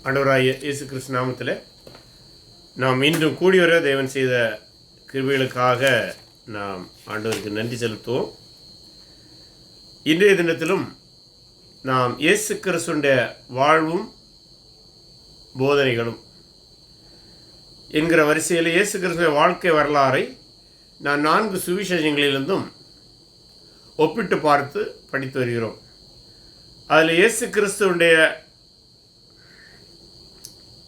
ஆண்டவராகிய இயேசு கிறிஸ்து நாமத்தில் நாம் மீண்டும் கூடி வர தேவன் செய்த கிருபைகளுக்காக நாம் ஆண்டவருக்கு நன்றி செலுத்துவோம். இன்றைய தினத்திலும் நாம் இயேசு கிறிஸ்துடைய வாழ்வும் போதனைகளும் என்கிற வரிசையில் இயேசு கிறிஸ்துடைய வாழ்க்கை வரலாறை நான் 4 சுவிசேஷங்களிலிருந்தும் ஒப்பிட்டு பார்த்து படித்து வருகிறோம். அதில் இயேசு கிறிஸ்துடைய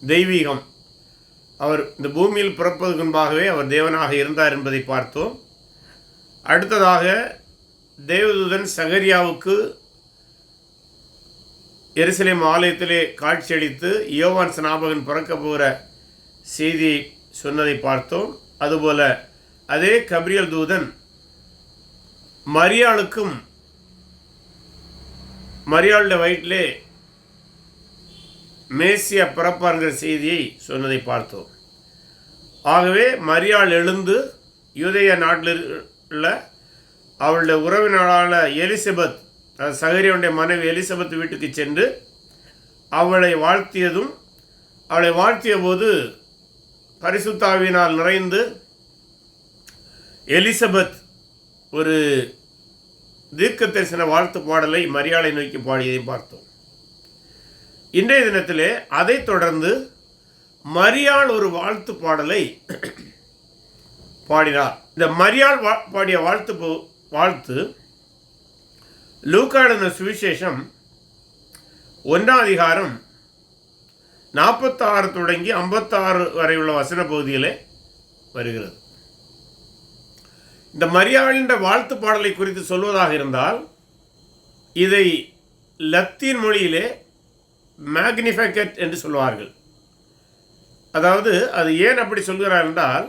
தெய்வீகம், அவர் இந்த பூமியில் பிறப்பதற்கு முன்பாகவே அவர் தேவனாக இருந்தார் என்பதை பார்த்தோம். அடுத்ததாக தேவதூதன் சகரியாவுக்கு எருசலேம் ஆலயத்திலே காட்சியளித்து யோவான் ஸ்நாபகன் பிறக்க போகிற செய்தியை சொன்னதை பார்த்தோம். அதுபோல அதே கபிரியல் தூதன் மரியாளுடைய வயிற்றிலே மேசியா பிறப்பார்கிற செய்தியை சொன்னதை பார்த்தோம். ஆகவே மரியாள் எழுந்து யூதேயா நாட்டில் உள்ள அவளுடைய உறவினரான எலிசபெத், சகரியாவுடைய மனைவி எலிசபெத் வீட்டுக்கு சென்று அவளை வாழ்த்திய போது பரிசுத்த ஆவியினால் நிறைந்து எலிசபெத் ஒரு தீர்க்கதரிசன வாழ்த்து பாடலை மரியாளை நோக்கி பாடியதை பார்த்தோம். இன்றைய தினத்திலே அதைத் தொடர்ந்து மரியாள் ஒரு வாழ்த்து பாடலை பாடினார். இந்த மரியாள் பாடிய வாழ்த்து லூக்கா எழுதின சுவிசேஷம் 1ஆம் அதிகாரம் 46 தொடங்கி 56 வரை உள்ள வசன பகுதியிலே வருகிறது. இந்த மரியாளின் வாழ்த்து பாடலை குறித்து சொல்வதாக இருந்தால் இதை லத்தீன் மொழியிலே மேக்னிஃபிகட் என்று சொல்வார்கள். அதாவது அது ஏன் அப்படி சொல்கிறார் என்றால்,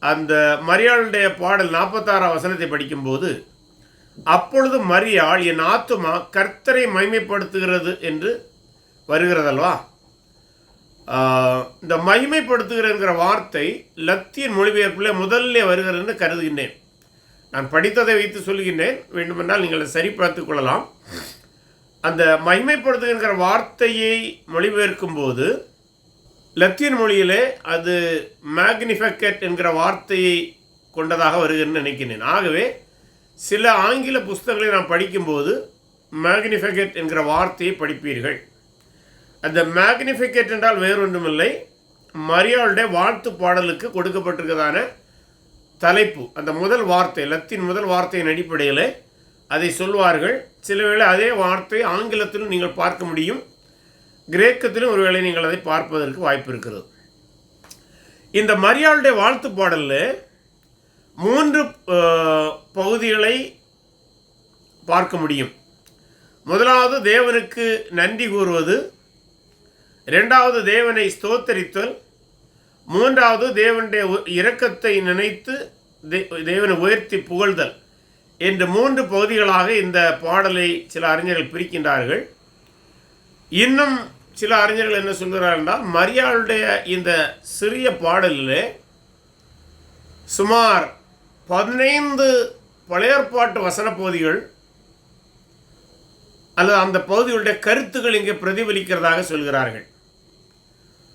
அந்த மரியாளுடைய பாடல் 46ஆம் வசனத்தை படிக்கும்போது, அப்பொழுது மரியாள் என் ஆத்துமா கர்த்தரை மகிமைப்படுத்துகிறது என்று வருகிறதல்வா. இந்த மகிமைப்படுத்துகிறங்கிற வார்த்தை லத்தீன் மொழிபெயர்ப்பில் முதல்ல வருகிறது என்று கருதுகின்றேன். நான் படித்ததை வைத்து சொல்கின்றேன், வேண்டுமென்றால் நீங்கள் சரி பார்த்து கொள்ளலாம். அந்த மகிமைப்படுத்துகின்ற வார்த்தையை மொழிபெயர்க்கும் போது லத்தீன் மொழியிலே அது மேக்னிஃபிகட் என்கிற வார்த்தையை கொண்டதாக வருகிறேன்னு நினைக்கிறேன். ஆகவே சில ஆங்கில புஸ்தகங்களை நாம் படிக்கும்போது மேக்னிஃபிகட் என்கிற வார்த்தையை படிப்பீர்கள். அந்த மேக்னிஃபிகட் என்றால் வேறொன்றுமில்லை, மரியாளுடைய வாழ்த்து பாடலுக்கு கொடுக்கப்பட்டிருக்கிறதான தலைப்பு. அந்த முதல் வார்த்தை, லத்தீன் முதல் வார்த்தையின் அடிப்படையில் அதை சொல்வார்கள். சில வேளை அதே வார்த்தை ஆங்கிலத்திலும் நீங்கள் பார்க்க முடியும், கிரேக்கத்திலும் ஒருவேளை நீங்கள் அதை பார்ப்பதற்கு வாய்ப்பு இருக்கிறது. இந்த மரியாளுடைய வாழ்த்து பாடலில் 3 பகுதிகளை பார்க்க முடியும். முதலாவது தேவனுக்கு நன்றி கூறுவது, 2வது தேவனை ஸ்தோத்தரித்தல், 3வது தேவனுடைய இரக்கத்தை நினைத்து தேவனை உயர்த்தி புகழ்தல் என்று 3 பகுதிகளாக இந்த பாடலை சில அறிஞர்கள் பிரிக்கின்றார்கள். இன்னும் சில அறிஞர்கள் என்ன சொல்கிறார்கள் என்றால், மரியாளுடைய இந்த சிறிய பாடலில் சுமார் 15 பழையற்பாட்டு வசன பகுதிகள் அல்லது அந்த பகுதிகளுடைய கருத்துக்கள் இங்கே பிரதிபலிக்கிறதாக சொல்கிறார்கள்.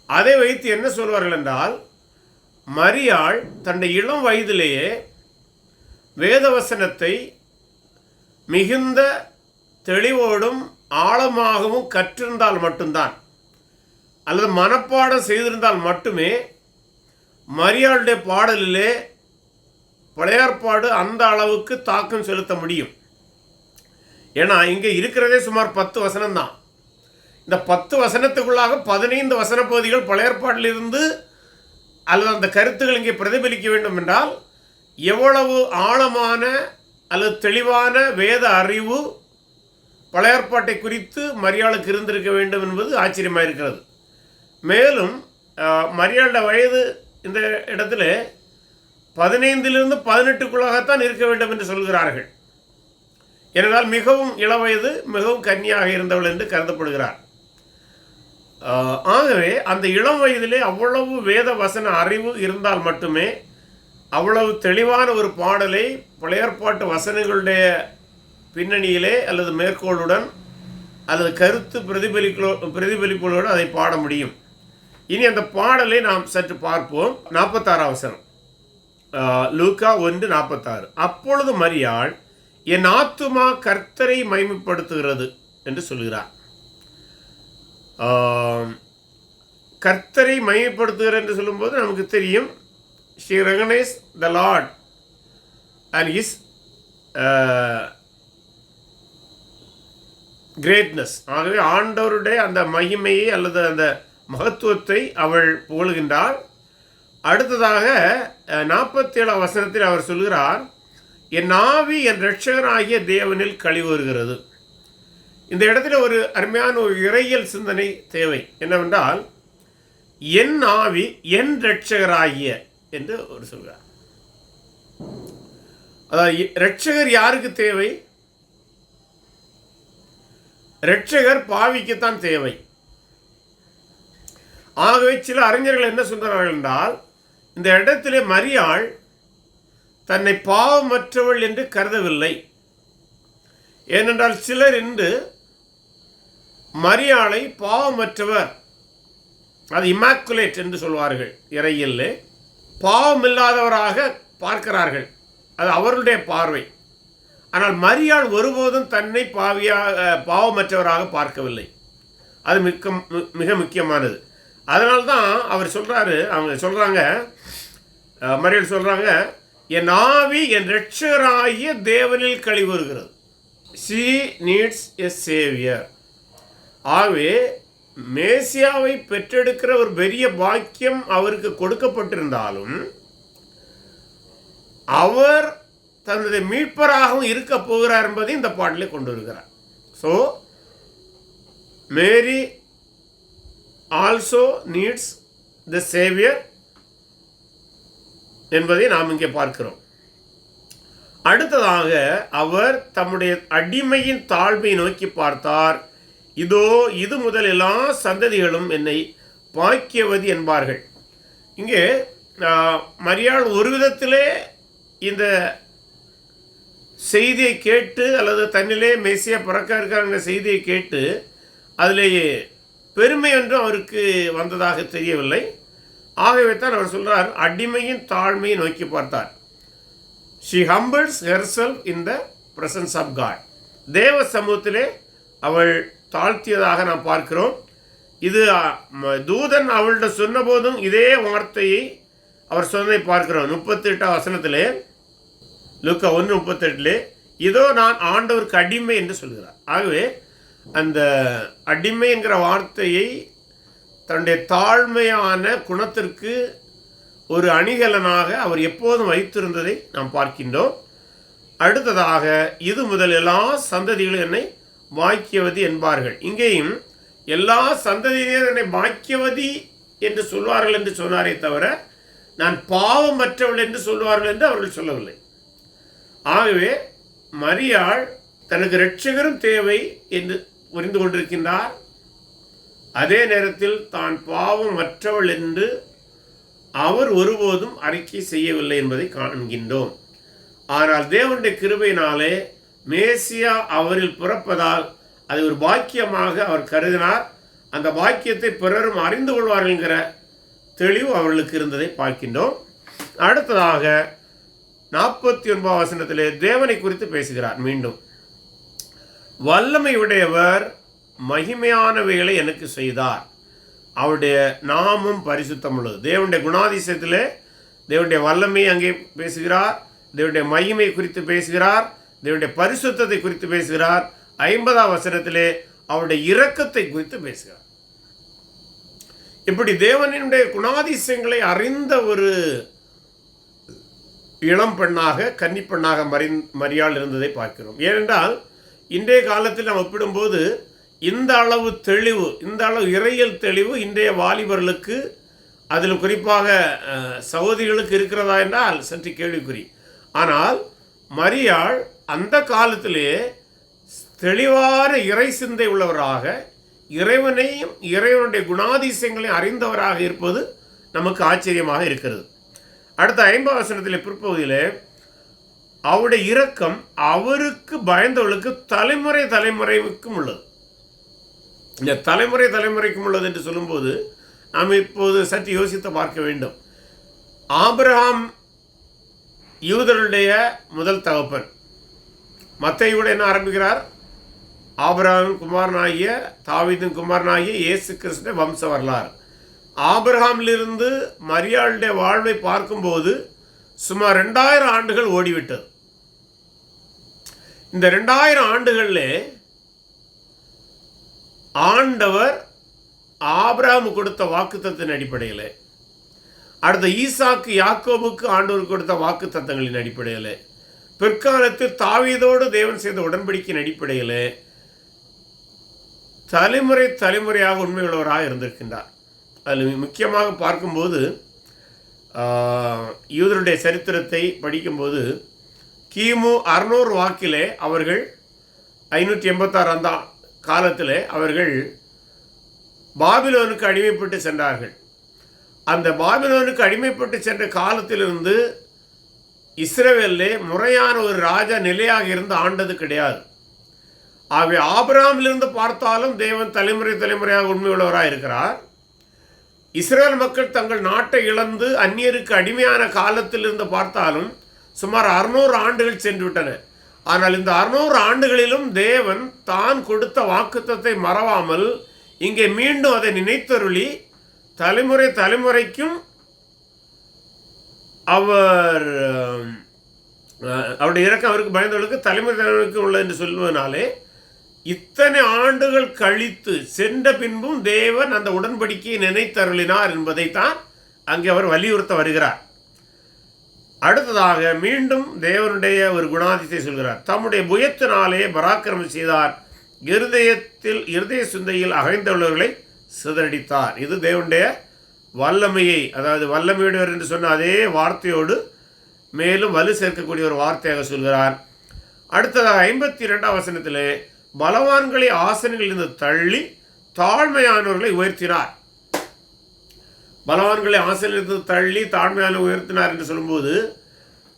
அதை வைத்து என்ன சொல்வார்கள் என்றால், மரியாள் தன்னுடைய இளம் வயதிலேயே வேதவசனத்தை மிகுந்த தெளிவோடும் ஆழமாகவும் கற்றிருந்தால் மட்டும்தான், அல்லது மனப்பாடம் செய்திருந்தால் மட்டுமே மரியாளுடைய பாடலிலே பழையாற்பாடு அந்த அளவுக்கு தாக்கம் செலுத்த முடியும். ஏன்னா இங்கே இருக்கிறதே சுமார் 10 வசனம்தான். இந்த 10 வசனத்துக்குள்ளாக 15 வசன பகுதிகள் பழையாற்பாட்டிலிருந்து அல்லது அந்த கருத்துக்கள் இங்கே பிரதிபலிக்க வேண்டும் என்றால் எவ்வளவு ஆழமான அல்லது தெளிவான வேத அறிவு பழையாற்பாட்டை குறித்து மரியாளுக்கு இருந்திருக்க வேண்டும் என்பது ஆச்சரியமாக இருக்கிறது. மேலும் மரியாளுடைய வயது இந்த இடத்துல 15லிருந்து 18க்குள்ளாகத்தான் இருக்க வேண்டும் என்று சொல்கிறார்கள். ஏனென்றால் மிகவும் இளவயது, மிகவும் கன்னியாக இருந்தவள் என்று கருதப்படுகிறார். ஆகவே அந்த இளம் வயதிலே அவ்வளவு வேத வசன அறிவு இருந்தால் மட்டுமே அவ்வளவு தெளிவான ஒரு பாடலை பழையாற்பாட்டு வசனங்களுடைய பின்னணியிலே அல்லது மேற்கோளுடன் அல்லது கருத்து பிரதிபலிப்புகளோடு அதை பாட முடியும். இனி அந்த பாடலை நாம் சற்று பார்ப்போம். 46 வசனம், லூக்கா 1:46. அப்பொழுது மரியாள், என் ஆத்துமா கர்த்தரை மகிமைப்படுத்துகிறது என்று சொல்கிறார். கர்த்தரை மகிமைப்படுத்துகிறார் என்று சொல்லும்போது நமக்கு தெரியும், she recognized the Lord and his greatness. ஆகவே ஆண்டவருடைய அந்த மகிமையை அல்லது அந்த மகத்துவத்தை அவள் புகழ்கின்றாள். அடுத்ததாக 47 வசனத்தில் அவர் சொல்கிறார், என் ஆவி என் இரட்சகராகிய தேவனில் கழிவுறுகிறது. இந்த இடத்துல ஒரு அருமையான ஒரு இறையியல் சிந்தனை தேவை. என்னவென்றால், என் ஆவி என் இரட்சகராகிய என்று ஒரு சொல்கிறார். அதாவது இரட்சகர் யாருக்கு தேவை? இரட்சகர் பாவிக்குத்தான் தேவை. ஆகவே சில அறிஞர்கள் என்ன சொல்கிறார்கள் என்றால், இந்த இடத்திலே மரியாள் தன்னை பாவமற்றவள் என்று கருதவில்லை. ஏனென்றால் சிலர் இன்று மரியாளை பாவமற்றவர், அது இமாக்குலேட் என்று சொல்வார்கள் இறையிலே, பாவமில்லாதவராக பார்க்கிறார்கள். அது அவர்களுடைய பார்வை. ஆனால் மரியாள் ஒருபோதும் தன்னை பாவமற்றவராக பார்க்கவில்லை. அது மிக முக்கியமானது. அதனால்தான் அவர் சொல்கிறாரு, அவங்க சொல்கிறாங்க, மரியாள் சொல்கிறாங்க, என் ஆவி என் இரட்சகராகிய தேவனில் கழிவுறுகிறது. she needs a savior. ஆகவே மேசியாவை பெற்றெடுக்கிற ஒரு பெரிய பாக்கியம் அவருக்கு கொடுக்கப்பட்டிருந்தாலும் அவர் தன்னுடைய மீட்பராகவும் இருக்க போகிறார் என்பதை இந்த பாடலை கொண்டு வருகிறார். So Mary also needs the saviour என்பதை நாம் இங்கே பார்க்கிறோம். அடுத்ததாக அவர் தம்முடைய அடிமையின் தாழ்வை நோக்கி பார்த்தார். இதோ இது முதல் எல்லா சந்ததிகளும் என்னை பாக்கியவதி என்பார்கள். இங்கே மரியாள் ஒரு விதத்திலே இந்த செய்தியை கேட்டு அல்லது தன்னிலே மேசியா பிறக்க இருக்கிற செய்தியை கேட்டு அதிலேயே பெருமை என்றும் அவருக்கு வந்ததாக தெரியவில்லை. ஆகவே தான் அவர் சொல்கிறார், அடிமையின் தாழ்மையை நோக்கி பார்த்தார். she humbles herself in the presence of God. தேவ சமூகத்திலே அவள் தாழ்த்தியதாக நாம் பார்க்கிறோம். இது தூதன் அவள்கிட்ட சொன்ன போதும் இதே வார்த்தையை அவர் சொன்னதை பார்க்கிறோம். 38 வசனத்திலே, லூக்கா 1:38, இதோ நான் ஆண்டவருக்கு அடிமை என்று சொல்கிறார். ஆகவே அந்த அடிமை என்கிற வார்த்தையை தன்னுடைய தாழ்மையான குணத்திற்கு ஒரு அணிகலனாக அவர் எப்போதும் வைத்திருந்ததை நாம் பார்க்கின்றோம். அடுத்ததாக இது முதல் எல்லா சந்ததிகளும் என்னை பாக்கியவதி என்பார்கள். இங்கேயும் எல்லா சந்ததியினர் என்னை பாக்கியவதி என்று சொல்வார்கள் என்று சொன்னாரே தவிர நான் பாவமற்றவள் என்று சொல்வார்கள் என்று அவர்கள் சொல்லவில்லை. ஆகவே மரியாள் தனக்கு இரட்சகரும் தேவை என்று புரிந்து கொண்டிருக்கின்றார். அதே நேரத்தில் தான் பாவமற்றவள் என்று அவர் ஒருபோதும் அறிக்கை செய்யவில்லை என்பதை காண்கின்றோம். ஆனால் தேவனுடைய கிருபையினாலே மேசியா அவரில் பிறப்பதால் அதை ஒரு பாக்கியமாக அவர் கருதினார். அந்த பாக்கியத்தை பிறரும் அறிந்து கொள்வார்கள் என்கிற தெளிவு அவர்களுக்கு இருந்ததை பார்க்கின்றோம். அடுத்ததாக 49 வசனத்திலே தேவனை குறித்து பேசுகிறார். மீண்டும், வல்லமை உடையவர் மகிமையானவைகளை எனக்கு செய்தார், அவருடைய நாமம் பரிசுத்தம் உள்ளது. தேவனுடைய குணாதிசயத்திலே தேவனுடைய வல்லமையை அங்கே பேசுகிறார், தேவனுடைய மகிமை குறித்து பேசுகிறார், தேவனுடைய பரிசுத்தத்தை குறித்து பேசுகிறார். 50 வசனத்திலே அவருடைய இரக்கத்தை குறித்து பேசுகிறார். இப்படி தேவனுடைய குணாதிசயங்களை அறிந்த ஒரு இளம் பெண்ணாக, கன்னி பெண்ணாக மரியாள் இருந்ததை பார்க்கிறோம். ஏனென்றால் இன்றைய காலத்தில் நாம் ஒப்பிடும்போது இந்த அளவு தெளிவு, இந்த அளவு இறையியல் தெளிவு இன்றைய வாலிபர்களுக்கு, அதில் குறிப்பாக சகோதரிகளுக்கு இருக்கிறதா என்றால் சற்று கேள்விக்குறி. ஆனால் மரியாள் அந்த காலத்திலே தெளிவான இறை சிந்தை உள்ளவராக, இறைவனையும் இறைவனுடைய குணாதிசயங்களையும் அறிந்தவராக இருப்பது நமக்கு ஆச்சரியமாக இருக்கிறது. அடுத்த 50 வசனத்தில் பிற்பகுதியில் அவருடைய இரக்கம் அவருக்கு பயந்தவர்களுக்கு தலைமுறைக்கும் உள்ளது. இந்த தலைமுறைக்கும் உள்ளது என்று சொல்லும்போது நாம் இப்போது சற்று யோசித்து பார்க்க வேண்டும். ஆபிரகாம் யூதருடைய முதல் தகப்பன். மத்தேயுவோடு என்ன ஆரம்பிக்கிறார்? ஆபிரகாமின் குமாரனாகிய தாவீதின் குமாரனாகிய இயேசு கிறிஸ்துவின் வம்ச வரலாறு. ஆபிரகாமிலிருந்து மரியாளுடைய வாழ்வை பார்க்கும்போது சுமார் 2000 ஆண்டுகள் ஓடிவிட்டது. இந்த 2000 ஆண்டுகளில் ஆண்டவர் ஆபிரகாம் கொடுத்த வாக்குத்தத்தின் அடிப்படையில், அடுத்த ஈசாக்கு யாக்கோபுக்கு ஆண்டவர் கொடுத்த வாக்குத்தத்தங்களின் அடிப்படையில், பிற்காலத்தில் தாவீதோடு தேவன் செய்த உடன்படிக்கையின் அடிப்படையில் தலைமுறையாக உண்மையுள்ளவராக இருந்திருக்கின்றார். அதில் முக்கியமாக பார்க்கும்போது யூதருடைய சரித்திரத்தை படிக்கும்போது கிமு 600 வாக்கிலே அவர்கள் 586 அந்த காலத்தில் அவர்கள் பாபிலோனுக்கு அடிமைப்பட்டு சென்றார்கள். அந்த பாபிலோனுக்கு அடிமைப்பட்டு சென்ற காலத்திலிருந்து இஸ்ரவேலிலே முறையான ஒரு ராஜா நிலையாக இருந்து ஆண்டது கிடையாது. ஆகவே ஆபிரகாமிலிருந்து பார்த்தாலும் தேவன் தலைமுறையாக உண்மையுள்ளவராக இருக்கிறார். இஸ்ரேல் மக்கள் தங்கள் நாட்டை இழந்து அந்நியருக்கு அடிமையான காலத்திலிருந்து பார்த்தாலும் சுமார் 600 ஆண்டுகள் சென்று விட்டன. ஆனால் இந்த 600 ஆண்டுகளிலும் தேவன் தான் கொடுத்த வாக்குத்தத்தை மறவாமல் இங்கே மீண்டும் அதை நினைத்தருளி தலைமுறைக்கும் அவருடைய இறக்கம் அவருக்கு பயந்தவர்களுக்கு தலைமுறைக்கு உள்ளது என்று சொல்வதனாலே இத்தனை ஆண்டுகள் கழித்து சென்ற பின்பும் தேவன் அந்த உடன்படிக்கையை நினைத்தருளினார் என்பதைத்தான் அங்கே அவர் வலியுறுத்த வருகிறார். அடுத்ததாக மீண்டும் தேவனுடைய ஒரு குணாதிசை சொல்கிறார். தம்முடைய புயத்தினாலே பராக்கிரமம் செய்தார், இருதய சிந்தையில் அகைந்துள்ளவர்களை சிதறடித்தார். இது தேவனுடைய வல்லமையை, அதாவது வல்லமையுடையவர் என்று சொன்ன அதே வார்த்தையோடு மேலும் வலு சேர்க்கக்கூடிய ஒரு வார்த்தையாக சொல்கிறார். அடுத்ததாக 52ஆம் வசனத்திலே பலவான்களை ஆசனங்களிலிருந்து தள்ளி தாழ்மையானவர்களை உயர்த்தினார். பலவான்களை ஆசனத்திலிருந்து தள்ளி தாழ்மையான உயர்த்தினார் என்று சொல்லும்போது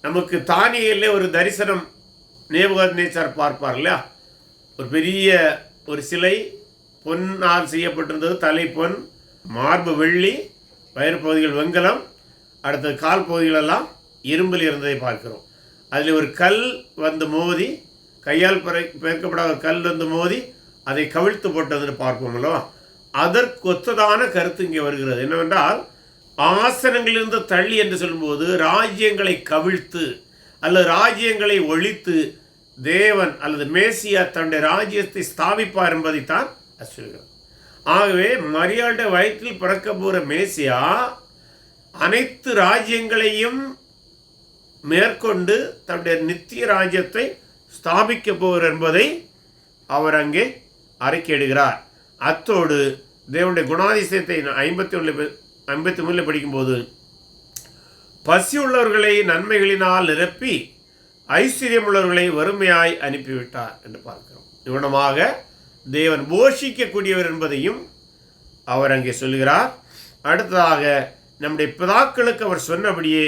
நமக்கு தானியேலே ஒரு தரிசனம் நேபுகாத்நேச்சார் பார்ப்பார் இல்லையா? ஒரு பெரிய ஒரு சிலை பொன்னால் செய்யப்பட்டிருந்தது. தலை பொன், மார்பு வெள்ளி, வயிறு பகுதிகள் வெண்கலம், அடுத்த கால் பகுதிகளெல்லாம் இரும்பில் இருந்ததை பார்க்கிறோம். அதில் ஒரு கல் வந்து மோதி, கையால் பெயர்க்கப்படாத கல் வந்து மோதி அதை கவிழ்த்து போட்டதுன்னு பார்ப்போம் அல்லவா? அதற்கொத்ததான கருத்து இங்கே வருகிறது. என்னவென்றால் ஆசனங்களிலிருந்து தள்ளி என்று சொல்லும்போது ராஜ்யங்களை கவிழ்த்து அல்லது ராஜ்யங்களை ஒழித்து தேவன் அல்லது மேசியா தன்னுடைய ராஜ்யத்தை ஸ்தாபிப்பார் என்பதைத்தான் சொல்கிறது. ஆகவே மரியாளுடைய வயிற்றில் பிறக்க போகிற மேசியா அனைத்து ராஜ்யங்களையும் மேற்கொண்டு தன்னுடைய நித்திய ராஜ்யத்தை ஸ்தாபிக்க போகிறார் என்பதை அவர் அங்கே அறிக்கையிடுகிறார். அத்தோடு தேவனுடைய குணாதிசயத்தை 53 படிக்கும்போது பசி உள்ளவர்களை நன்மைகளினால் நிரப்பி ஐஸ்வர்யம் உள்ளவர்களை வறுமையாய் அனுப்பிவிட்டார் என்று பார்க்கிறோம். இவனமாக தேவன் போஷிக்கக்கூடியவர் என்பதையும் அவர் அங்கே சொல்கிறார். அடுத்ததாக நம்முடைய பிதாக்களுக்கு அவர் சொன்னபடியே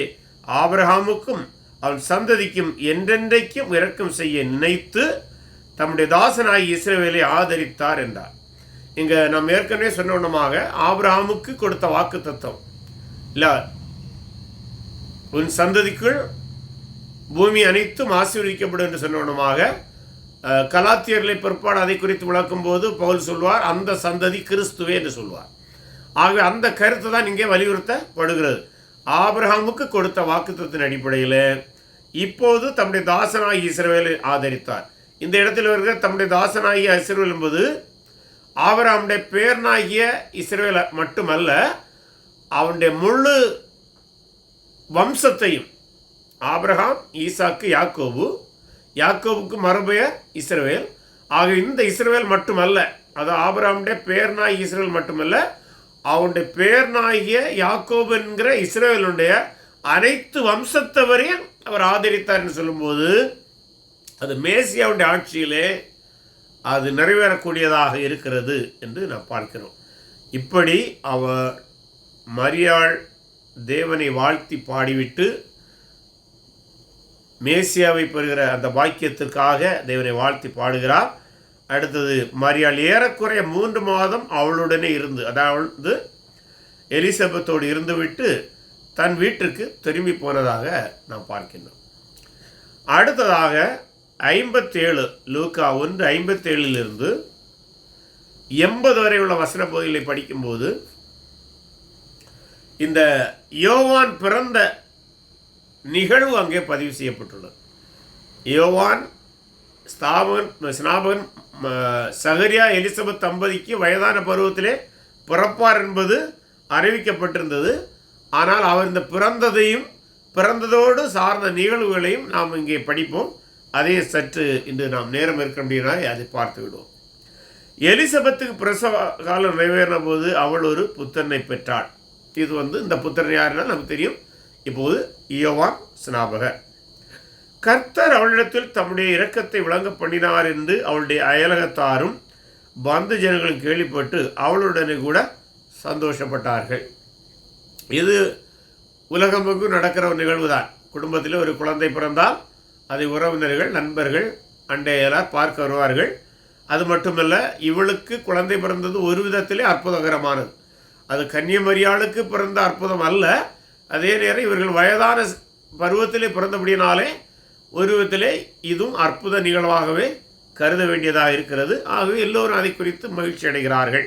ஆபிரகாமுக்கும் அவன் சந்ததிக்கும் என்றென்றைக்கும் இரக்கம் செய்ய நினைத்து தம்முடைய தாசனாகி இஸ்ரவேலை ஆதரித்தார் என்றார். இங்கே நாம் ஏற்கனவே சொன்னோன்னமாக ஆபிரகாமுக்கு கொடுத்த வாக்கு தத்துவம் இல்லை, உன் சந்ததிக்குள் பூமி அனைத்தும் ஆசீர்வதிக்கப்படும் என்று சொன்னோன்னமாக கலாத்தியர்களை பிற்பாடு அதை குறித்து விளக்கும் போது பவுல் சொல்வார் அந்த சந்ததி கிறிஸ்துவே என்று சொல்வார். ஆகவே அந்த கருத்து தான் இங்கே வலியுறுத்தப்படுகிறது. ஆபிரகாமுக்கு கொடுத்த வாக்குத்தத்தின் அடிப்படையில் இப்போது தம்முடைய தாசனாகி இஸ்ரவேலை ஆதரித்தார். இந்த இடத்தில் வருகிற தம்முடைய தாசனாகிய இஸ்ரவேல் என்பது ஆபிரகாமுடைய பேரனாகிய இஸ்ரவேல் மட்டுமல்ல, அவனுடைய முழு வம்சத்தையும், ஆபிரகாம், ஈசாக்கு, யாக்கோபுக்கு மறுபெயர் இஸ்ரவேல். ஆக இந்த இஸ்ரவேல் மட்டுமல்ல, அது ஆபிரகாமுடைய பேரனாகிய இஸ்ரவேல் மட்டுமல்ல, அவனுடைய பேரனாகிய யாக்கோபு என்கிற இஸ்ரவேலுடைய அனைத்து வம்சத்தவரையும் அவர் ஆதரித்தார் என்று சொல்லும்போது அது மேசியாவுடைய ஆட்சியிலே அது நிறைவேறக்கூடியதாக இருக்கிறது என்று நாம் பார்க்கிறோம். இப்படி அவர் மரியாள் தேவனை வாழ்த்தி பாடிவிட்டு மேசியாவை பெறுகிற அந்த பாக்கியத்திற்காக தேவனை வாழ்த்தி பாடுகிறார். அடுத்தது மரியாள் ஏறக்குறைய 3 மாதம் அவளுடனே இருந்து, அதாவது எலிசபெத்தோடு இருந்துவிட்டு தன் வீட்டிற்கு திரும்பி போனதாக நாம் பார்க்கின்றோம். அடுத்ததாக 57 லூக்கா 1:57 80 வரை உள்ள வசன பகுதிகளை படிக்கும்போது இந்த யோவான் பிறந்த நிகழ்வு அங்கே பதிவு செய்யப்பட்டுள்ளது. யோவான், ஸ்நாபகன், சகரியா, எலிசபெத் தம்பதிக்கு வயதான பருவத்திலே பிறப்பார் என்பது அறிவிக்கப்பட்டிருந்தது. ஆனால் அவர் இந்த பிறந்ததோடு சார்ந்த நிகழ்வுகளையும் நாம் இங்கே படிப்போம். அதே சற்று இன்று நாம் நேரம் இருக்க முடியும்னா அதை பார்த்து விடுவோம். எலிசபெத்துக்கு பிரசவ காலம் நிறைவேறின போது அவள் ஒரு புத்திரனை பெற்றாள். இது இந்த புத்திரன் யாருன்னா நமக்கு தெரியும். இப்போது யோவான் ஸ்நாபகர். கர்த்தர் அவளிடத்தில் தம்முடைய இரக்கத்தை விளங்க பண்ணினார் என்று அவளுடைய அயலகத்தாரும் பந்து ஜனங்களும் கேள்விப்பட்டு அவளுடனே கூட சந்தோஷப்பட்டார்கள். இது உலகமெங்கும் நடக்கிற ஒரு நிகழ்வு தான். குடும்பத்தில் ஒரு குழந்தை பிறந்தால் அதை உறவினர்கள், நண்பர்கள், அண்டையலார் பார்க்க வருவார்கள். அது மட்டுமல்ல, இவளுக்கு குழந்தை பிறந்தது ஒரு விதத்திலே அற்புதகரமானது. அது கன்னியமரியாளுக்கு பிறந்த அற்புதம் அல்ல. அதே நேரம் இவர்கள் வயதான பருவத்திலே பிறந்தபடியினாலே ஒரு விதத்திலே இதுவும் அற்புத நிகழ்வாகவே கருத வேண்டியதாக இருக்கிறது. ஆகவே எல்லோரும் அதை குறித்து மகிழ்ச்சி அடைகிறார்கள்.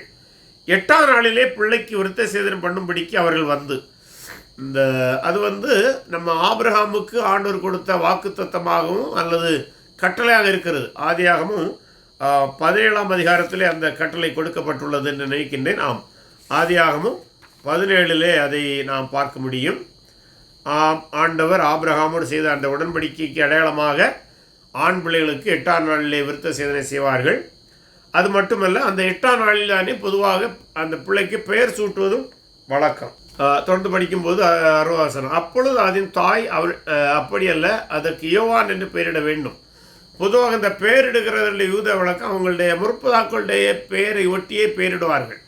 8ஆம் நாளிலே பிள்ளைக்கு விருத்த சேதனம் பண்ணும்படிக்கு அவர்கள் அது நம்ம ஆபிரகாமுக்கு ஆண்டவர் கொடுத்த வாக்குத்தத்தமாகவும் அல்லது கட்டளையாக இருக்கிறது. ஆதியாகமும் 17ஆம் அதிகாரத்திலே அந்த கட்டளை கொடுக்கப்பட்டுள்ளது என்று நினைக்கின்றேன். ஆதியாகமும் 17 அதை நாம் பார்க்க முடியும். ஆண்டவர் ஆபிரகாமோடு செய்த அந்த உடன்படிக்கைக்கு அடையாளமாக ஆண் பிள்ளைகளுக்கு 8ஆம் நாளிலே விருத்த சேதனை செய்வார்கள். அது மட்டுமல்ல, அந்த 8ஆம் நாளில் தானே பொதுவாக அந்த பிள்ளைக்கு பெயர் சூட்டுவதும் வழக்கம். தொடர்ந்து படிக்கும்போது 60 வசனம், அப்பொழுது அதன் தாய் அப்படி அல்ல, அதற்கு யோவான் என்று பெயரிட வேண்டும். பொதுவாக இந்த பெயரிடுகிறவர்களுடைய யூத வழக்கம் அவங்களுடைய முற்பதாக்களுடைய பெயரை ஒட்டியே பெயரிடுவார்கள்.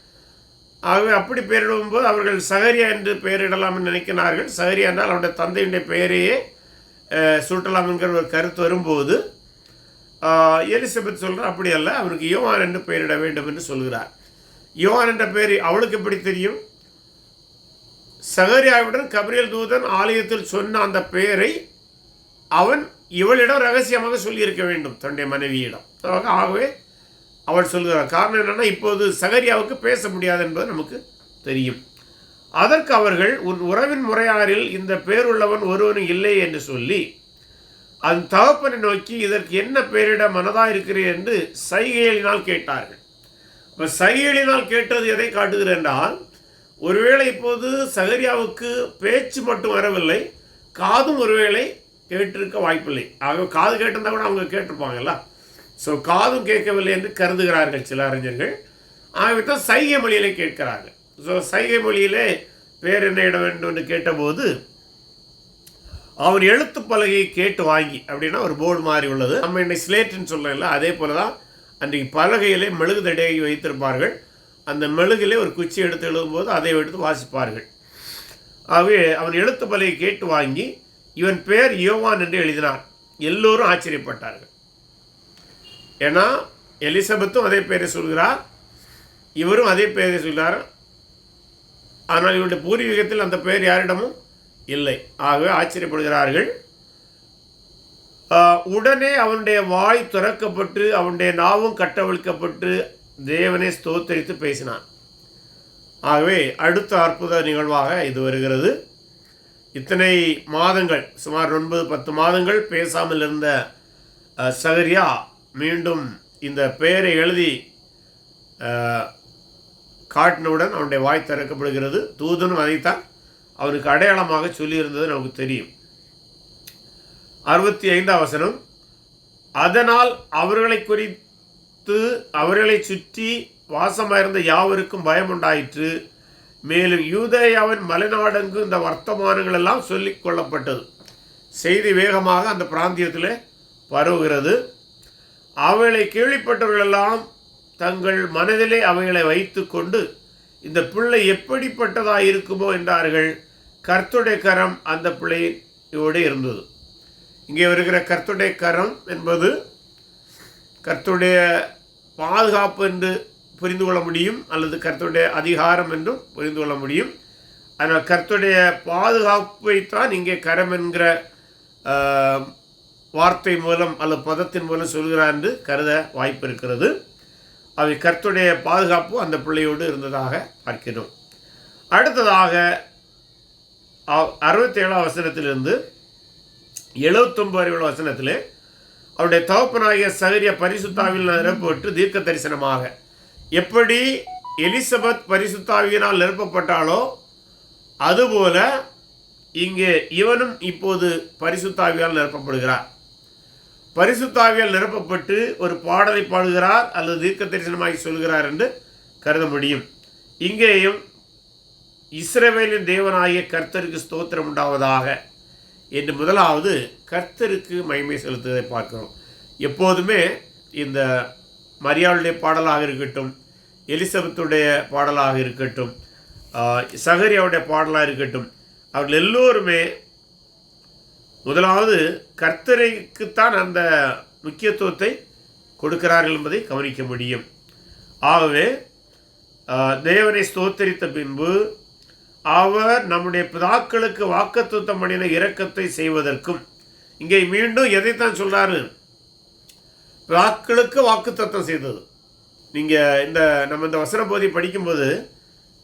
ஆகவே அப்படி பெயரிடும்போது அவர்கள் சகரியா என்று பெயரிடலாம் என்று நினைக்கிறார்கள். சகரியா என்றால் அவருடைய தந்தையுடைய பெயரையே சூட்டலாம் என்கிற ஒரு கருத்து வரும்போது எலிசபெத் சொல்கிறார் அப்படி அல்ல, அவருக்கு யோவான் என்று பெயரிட வேண்டும் என்று சொல்கிறார். யோவான் என்ற பெயர் அவளுக்கு எப்படி தெரியும்? சகரியாவுடன் கபிரியேல் தூதன் ஆலயத்தில் சொன்ன அந்த பெயரை அவன் இவளிடம் ரகசியமாக சொல்லியிருக்க வேண்டும், தன்னுடைய மனைவியிடம். ஆகவே அவள் சொல்கிறார். காரணம் என்னென்னா, இப்போது சகரியாவுக்கு பேச முடியாது என்பது நமக்கு தெரியும். அதற்கு அவர்கள், உன் உறவின் முறையாரில் இந்த பேருள்ளவன் ஒருவனும் இல்லை என்று சொல்லி அந்த தகப்பனை நோக்கி இதற்கு என்ன பெயரிட மனதாக இருக்கிறீர் என்று சைகையினால் கேட்டார்கள். இப்போ சைகையினால் கேட்டது எதை காட்டுகிறது என்றால், ஒருவேளை இப்போது சகரியாவுக்கு பேச்சு மட்டும் வரவில்லை, காதும் ஒருவேளை கேட்டிருக்க வாய்ப்பில்லை. ஆக காது கேட்டிருந்தா கூட அவங்க கேட்டிருப்பாங்கல்ல. ஸோ காதும் கேட்கவில்லை என்று கருதுகிறார்கள் சில அறிஞர்கள். ஆகவே தான் சைகை மொழியிலே கேட்கிறார்கள். ஸோ சைகை மொழியிலே பேர் என்ன இட வேண்டும் என்று கேட்டபோது அவர் எழுத்து பலகையை கேட்டு வாங்கி, அப்படின்னா ஒரு போர்டு மாதிரி உள்ளது, நம்ம இன்னைக்கு ஸ்லேட்டுன்னு சொல்லல, அதே போல தான் அன்றைக்கு பலகையிலே மெழுகு தடையை வைத்திருப்பார்கள். அந்த மெழுகிலே ஒரு குச்சி எடுத்து எழுதும்போது அதை எடுத்து வாசிப்பார்கள். ஆகவே அவன் எழுத்து பலகையை கேட்டு வாங்கி இவன் பேர் யோவான் என்று எழுதினார். எல்லோரும் ஆச்சரியப்பட்டார்கள். ஏன்னா எலிசபெத்தும் அதே பெயரை சொல்கிறார், இவரும் அதே பெயரை சொல்கிறார். ஆனால் இவருடைய பூர்வீகத்தில் அந்த பெயர் யாரிடமும் இல்லை. ஆகவே ஆச்சரியப்படுகிறார்கள். உடனே அவனுடைய வாய் திறக்கப்பட்டு அவனுடைய நாவும் கட்டவிழ்க்கப்பட்டு தேவனை ஸ்தோத்தரித்து பேசினான். ஆகவே அடுத்த அற்புத நிகழ்வாக இது வருகிறது. இத்தனை மாதங்கள், சுமார் 9-10 மாதங்கள் பேசாமல் இருந்த சகரியா மீண்டும் இந்த பெயரை எழுதி காட்டினவுடன் அவனுடைய வாய் திறக்கப்படுகிறது. தூதனும் அதைத்தான் அவனுக்கு அடையாளமாக சொல்லியிருந்தது நமக்கு தெரியும். 65ஆம் வசனம், அதனால் அவர்களை குறித்து அவர்களை சுற்றி வாசமாயிருந்த யாவருக்கும் பயம் உண்டாயிற்று. மேலும் யூதேயாவின் மலைநாடெங்கு இந்த வர்த்தமானங்கள் எல்லாம் சொல்லிக் கொள்ளப்பட்டது. செய்தி வேகமாக அந்த பிராந்தியத்தில் பரவுகிறது. அவைகளை கேள்விப்பட்டவர்களெல்லாம் தங்கள் மனதிலே அவைகளை வைத்து கொண்டு இந்த பிள்ளை எப்படிப்பட்டதாக இருக்குமோ என்றார்கள். கர்த்தருடைய கரம் அந்த பிள்ளையோடு இருந்தது. இங்கே வருகிற கர்த்தருடைய கரம் என்பது கர்த்தருடைய பாதுகாப்பு என்று புரிந்து கொள்ள முடியும், அல்லது கர்த்தருடைய அதிகாரம் என்றும் புரிந்து கொள்ள முடியும். அதனால் கர்த்தருடைய பாதுகாப்பைத்தான் இங்கே கரம் என்கிற வார்த்தை மூலம் அல்லது பதத்தின் மூலம் சொல்கிறார் என்று கருத வாய்ப்பு இருக்கிறது. அவை கர்த்தருடைய பாதுகாப்பு அந்த பிள்ளையோடு இருந்ததாக பார்க்கிறோம். அடுத்ததாக 67 வசனத்திலிருந்து 79 வசனத்தில் அவருடைய தகப்பனாகிய சகரியா பரிசுத்தாவியில் நிரப்பப்பட்டு தீர்க்க தரிசனமாக, எப்படி எலிசபெத் பரிசுத்தாவியினால் நிரப்பப்பட்டாலோ அதுபோல இங்கே இவனும் இப்போது பரிசுத்தாவியால் நிரப்பப்படுகிறார். பரிசுத்தாவியால் நிரப்பப்பட்டு ஒரு பாடலை பாடுகிறார் அல்லது தீர்க்க தரிசனமாகி சொல்கிறார் என்று கருத முடியும். இங்கேயும் இஸ்ரவேலின் தேவனாகிய கர்த்தருக்கு ஸ்தோத்திரம் உண்டாவதாக என்று முதலாவது கர்த்தருக்கு மகிமை செலுத்துவதை பார்க்கிறோம். எப்போதுமே இந்த மரியாளுடைய பாடலாக இருக்கட்டும், எலிசபெத்துடைய பாடலாக இருக்கட்டும், சகரியாவுடைய பாடலாக இருக்கட்டும், அவர்கள் எல்லோருமே முதலாவது கர்த்தரைக்குத்தான் அந்த முக்கியத்துவத்தை கொடுக்கிறார்கள் என்பதை கவனிக்க முடியும். ஆகவே தேவனை ஸ்தோத்தரித்த பின்பு அவர் நம்முடைய பிதாக்களுக்கு வாக்குத்தத்தம் பண்ணின இரக்கத்தை செய்வதற்கும், இங்கே மீண்டும் எதைத்தான் சொல்றாரு? பிதாக்களுக்கு வாக்குத்தத்தம் செய்தது. நீங்கள் நம்ம இந்த வசன பகுதி படிக்கும்போது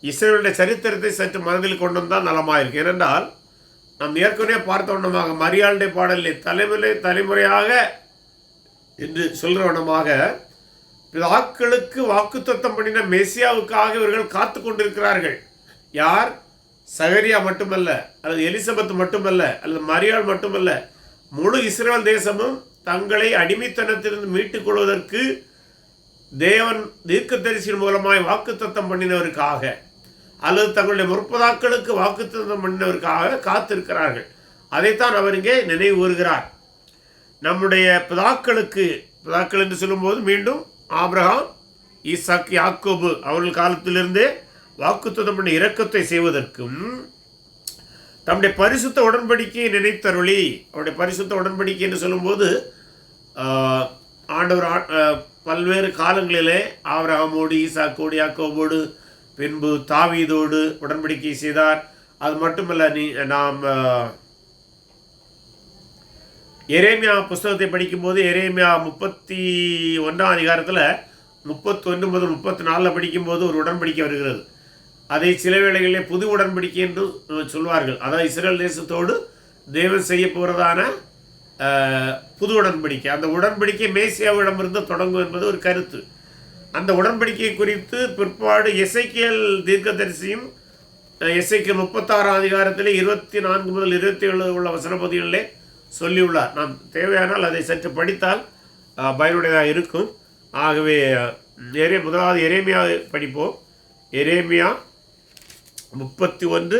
இஸ்ரவேலுடைய சரித்திரத்தை சற்று மனதில் கொண்டு வந்தால் நலமாயிருக்கு. ஏனென்றால் நாம் ஏற்கனவே பார்த்த வண்ணமாக மரியாளுடைய பாடலில் தலைமுறையாக என்று சொல்கிற வண்ணமாக பிதாக்களுக்கு வாக்குத்தத்தம் பண்ணின மெசியாவுக்காக இவர்கள் காத்து கொண்டிருக்கிறார்கள். யார்? சகரியா மட்டுமல்ல, அல்லது எலிசபெத் மட்டுமல்ல, அல்லது மரியாள் மட்டுமல்ல, முழு இஸ்ரவேல் தேசமும் தங்களை அடிமைத்தனத்திலிருந்து மீட்டுக் கொள்வதற்கு தேவன் தீர்க்கதரிசியின் மூலமாய் வாக்குத்தத்தம் பண்ணினவருக்காக, அல்லது தங்களுடைய முற்பதாக்களுக்கு வாக்குத்தத்தம் பண்ணினவருக்காக காத்திருக்கிறார்கள். அதைத்தான் அவர் இங்கே நினைவு கூறுகிறார். நம்முடைய பிதாக்கள் என்று சொல்லும்போது மீண்டும் ஆபிரகாம், ஈசாக், யாக்கோபு அவர்கள் காலத்திலிருந்தே வாக்குத்தத்தம் பண்ண இரக்கத்தை செய்வதற்கும், தம்முடைய பரிசுத்த உடன்படிக்கையை நினைத்தருளி, அவருடைய பரிசுத்த உடன்படிக்கை என்று சொல்லும்போது ஆண்டவர் பல்வேறு காலங்களிலே ஆபிரகாமோடு, ஈசாக்கோடு, யாக்கோபோடு, பின்பு தாவீதோடு உடன்படிக்கை செய்தார். அது மட்டுமல்ல, நாம் எரேமியா புஸ்தகத்தை படிக்கும்போது எரேமியா 31 அதிகாரத்தில் 31 முதல் 34 படிக்கும்போது ஒரு உடன்படிக்கை வருகிறது. அதை சில வேளைகளிலே புது உடன்படிக்கை என்று சொல்வார்கள். அதாவது இஸ்ரேல் தேசத்தோடு தேவன் செய்ய போகிறதான புது உடன்படிக்கை. அந்த உடன்படிக்கை மேசியாவிடமிருந்து தொடங்கும் என்பது ஒரு கருத்து. அந்த உடன்படிக்கை குறித்து பிற்பாடு எசேக்கியேல் தீர்க்கதரிசியும் எசேக்கியேல் 36 அதிகாரத்தில் 24 முதல் 27 உள்ள வசன பகுதிகளிலே சொல்லியுள்ளார். நாம் தேவையானால் அதை சற்று படித்தால் பயனுடையதாக இருக்கும். ஆகவே முதலாவது எரேமியா படிப்போம். எரேமியா 31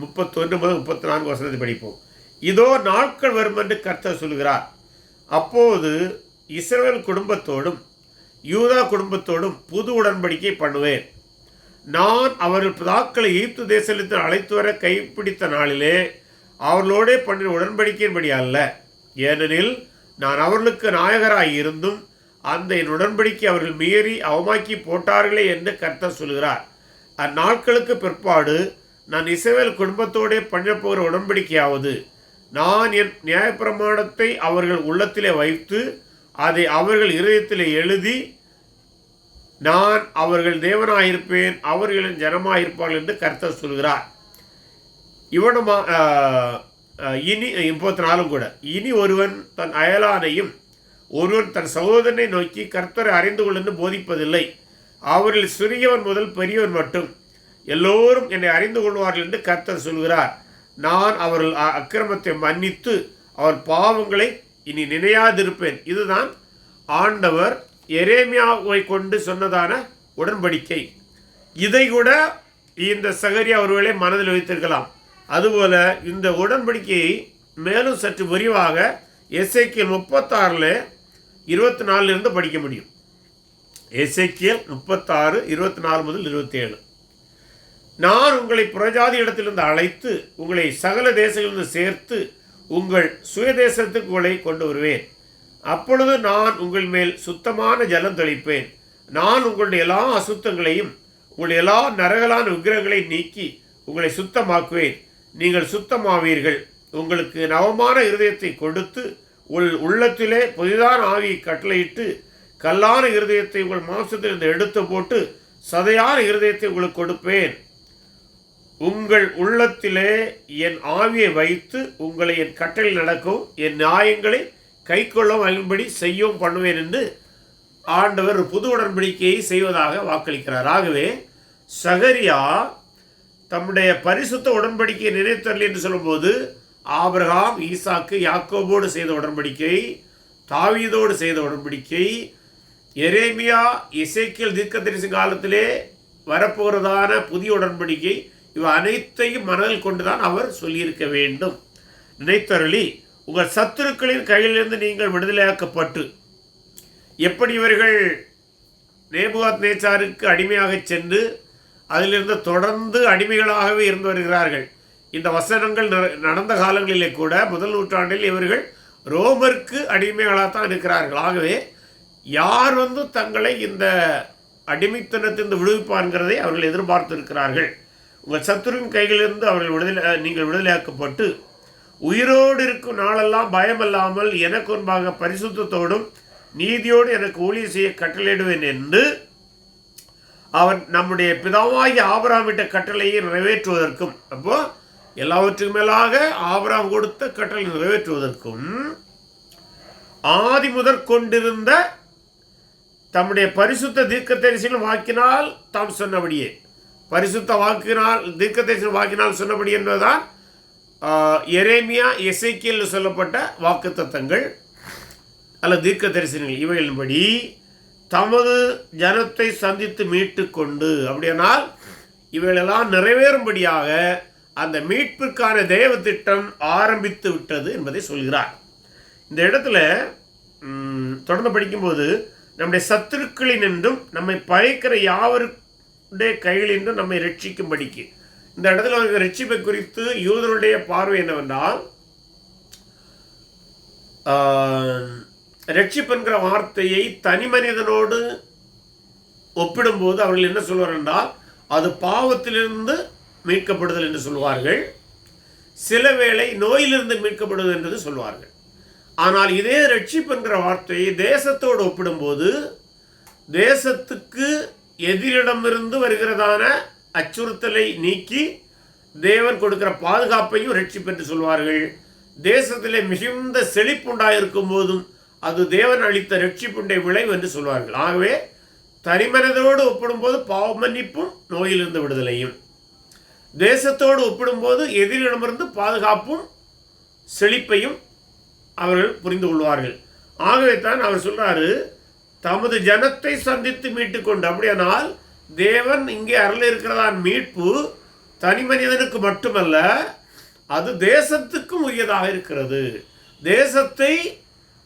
முதல் 34 வசனத்தை படிப்போம். இதோ நாட்கள் வரும் என்று கர்த்தர் சொல்கிறார், அப்போது இஸ்ரவேல் குடும்பத்தோடும் யூதா குடும்பத்தோடும் புது உடன்படிக்கை பண்ணுவேன். நான் அவர்கள் பிதாக்களை எகிப்து தேசத்தில் அழைத்து வர கைப்பிடித்த நாளிலே அவர்களோடே பண்ணின உடன்படிக்கையின்படி அல்ல. ஏனெனில் நான் அவர்களுக்கு நாயகராய் இருந்தும் அந்த என் உடன்படிக்கை அவர்கள் மீறி அவமாக்கி போட்டார்களே என்று கர்த்தர் சொல்கிறார். அந்நாட்களுக்கு பிற்பாடு நான் இஸ்ரவேல் குடும்பத்தோடே பண்ணப்போகிற உடன்படிக்கையாவது, நான் என் நியாயப்பிரமாணத்தை அவர்கள் உள்ளத்திலே வைத்து அதை அவர்கள் இருதயத்திலே எழுதி, நான் அவர்கள் தேவனாயிருப்பேன், அவர்களின் ஜனமாயிருப்பார்கள் என்று கர்த்தர் சொல்கிறார். இவனுமா இனி 34 கூட, இனி ஒருவன் தன் அயலானையும் ஒருவன் தன் சகோதரனை நோக்கி கர்த்தரை அறிந்து கொள் என்று போதிப்பதில்லை. அவர்கள் சிறியவன் முதல் பெரியவன் மட்டும் எல்லோரும் என்னை அறிந்து கொள்வார்கள் என்று கர்த்தர் சொல்கிறார். நான் அவர்கள் அக்கிரமத்தை மன்னித்து அவர் பாவங்களை இனி நினையாதிருப்பேன். இதுதான் ஆண்டவர் எரேமியாவை கொண்டு சொன்னதான உடன்படிக்கை. இதை கூட இந்த சகரியா ஒருவேளை மனதில் வைத்திருக்கலாம். அதுபோல இந்த உடன்படிக்கையை மேலும் சற்று விரிவாக எசேக்கியேல் 36 24 படிக்க முடியும். எசேக்கியேல் 36 24 முதல் 27. நான் உங்களை புறஜாதி இடத்திலிருந்து அழைத்து உங்களை சகல தேசங்களிலிருந்து சேர்த்து உங்கள் சுயதேசத்துக்கு உங்களை கொண்டு வருவேன். அப்பொழுது நான் உங்கள் மேல் சுத்தமான ஜலம் தெளிப்பேன். நான் உங்களுடைய எல்லா அசுத்தங்களையும் உங்களுடைய எல்லா நரகலான விக்கிரகங்களை நீக்கி உங்களை சுத்தமாக்குவேன். நீங்கள் சுத்தமாவீர்கள். உங்களுக்கு நவமான இருதயத்தை கொடுத்து உள்ளத்திலே புதிதான ஆவியை கட்டளையிட்டு கல்லான இருதயத்தை உங்கள் மாம்சத்திலிருந்து எடுத்து போட்டு சதையான இருதயத்தை உங்களுக்கு கொடுப்பேன். உங்கள் உள்ளத்திலே என் ஆவியை வைத்து உங்களை என் கட்டளை நடக்கவும் என் நியாயங்களை கை கொள்ளவும் அன்படி செய்யவும் பண்ணுவேன் என்று ஆண்டவர் புது உடன்படிக்கையை செய்வதாக வாக்களிக்கிறார். ஆகவே சகரியா தம்முடைய பரிசுத்த உடன்படிக்கையை நினைத்தரல் என்று சொல்லும்போது ஆபிரகாம், ஈசாக்கு, யாக்கோபோடு செய்த உடன்படிக்கை, தாவீதோடு செய்த உடன்படிக்கை, எரேமியா, எசேக்கியேல் தீர்க்கதரிசி காலத்திலே வரப்போகிறதான புதிய உடன்படிக்கை, இவை அனைத்தையும் மனதில் கொண்டுதான் அவர் சொல்லியிருக்க வேண்டும். நினைத்தருளி உங்கள் சத்துருக்களின் கையிலிருந்து நீங்கள் விடுதலையாக்கப்பட்டு, எப்படி இவர்கள் நேபுகாத் நேச்சாருக்கு அடிமையாக சென்று அதிலிருந்து தொடர்ந்து அடிமைகளாகவே இருந்து வருகிறார்கள். இந்த வசனங்கள் நடந்த காலங்களிலே கூட முதல் நூற்றாண்டில் இவர்கள் ரோமருக்கு அடிமைகளாகத்தான் இருக்கிறார்கள். ஆகவே யார் தங்களை இந்த அடிமைத்தனத்திலிருந்து விடுவிப்பான்கிறதை அவர்கள் எதிர்பார்த்து இருக்கிறார்கள். உங்கள் சத்துருவின் கைகளிலிருந்து அவர்கள் நீங்கள் விடுதலையாக்கப்பட்டு உயிரோடு இருக்கும் நாளெல்லாம் பயமல்லாமல் எனக்கு முன்பாக பரிசுத்தத்தோடும் நீதியோடு எனக்கு ஊழியம் செய்ய கட்டளையிடுவேன் என்று அவன் நம்முடைய பிதாவாகிய ஆபிரகாமிட்ட கட்டளையை நிறைவேற்றுவதற்கும், அப்போ எல்லாவற்றுக்கும் மேலாக ஆபிரகாம் கொடுத்த கட்டளை நிறைவேற்றுவதற்கும் ஆதி முதற் கொண்டிருந்த தம்முடைய பரிசுத்த தீர்க்கதரிசியின் வாக்கினால் தாம் சொன்னபடியே, பரிசுத்த வாக்கினால் தீர்க்கதரிசியின் வாக்கினால் சொன்னபடி என்பதுதான் எரேமியா, எசேக்கியேல் சொல்லப்பட்ட வாக்குத்தத்தங்கள் அல்ல தீர்க்க தரிசனங்கள். இவைகளின்படி தமது ஜனத்தை சந்தித்து மீட்டு கொண்டு, அப்படியானால் இவைகளெல்லாம் நிறைவேறும்படியாக அந்த மீட்பிற்கான தேவ திட்டம் ஆரம்பித்து விட்டது என்பதை சொல்கிறார். இந்த இடத்துல தொடர்ந்து படிக்கும்போது நம்முடைய சத்துருக்களின் என்றும் நம்மை பகைக்கிற யாவருடைய கைகளின்றும் நம்மை ரட்சிக்கும்படிக்கு, இந்த இடத்துல அவர்கள் ரட்சிப்பை குறித்து யூதருடைய பார்வை என்னவென்றால், ரட்சிப்பு என்கிற வார்த்தையை தனி மனிதனோடு ஒப்பிடும்போது அவர்கள் என்ன சொல்வார்கள் என்றால், அது பாவத்திலிருந்து மீட்கப்படுதல் என்று சொல்வார்கள். சில வேளை நோயிலிருந்து மீட்கப்படுதல் என்று சொல்வார்கள். ஆனால் இதே ரட்சிப்பு என்கிற வார்த்தையை தேசத்தோடு ஒப்பிடும்போது தேசத்துக்கு எதிரிடமிருந்து வருகிறதான அச்சுறுத்தலை நீக்கி தேவன் கொடுக்கிற பாதுகாப்பையும் ரட்சிப்பு என்று சொல்வார்கள். தேசத்திலே மிகுந்த செழிப்புண்டாயிருக்கும் போதும் அது தேவன் அளித்த ரட்சிப்புடைய விளைவு என்று சொல்வார்கள். ஆகவே தனிமனதோடு ஒப்பிடும்போது பாவ மன்னிப்பும் நோயிலிருந்து விடுதலையும், தேசத்தோடு ஒப்பிடும்போது எதிரிடமிருந்து பாதுகாப்பும் செழிப்பையும் அவர்கள் புரிந்து கொள்வார்கள். ஆகவே தான் அவர் சொல்றாரு, தமது ஜனத்தை சந்தித்து மீட்டு கொண்டு. அப்படியானால் தேவன் இங்கே அருள் இருக்கிறதான் மீட்பு தனி மனிதனுக்கு மட்டுமல்ல, அது தேசத்துக்கும் உரியதாக இருக்கிறது. தேசத்தை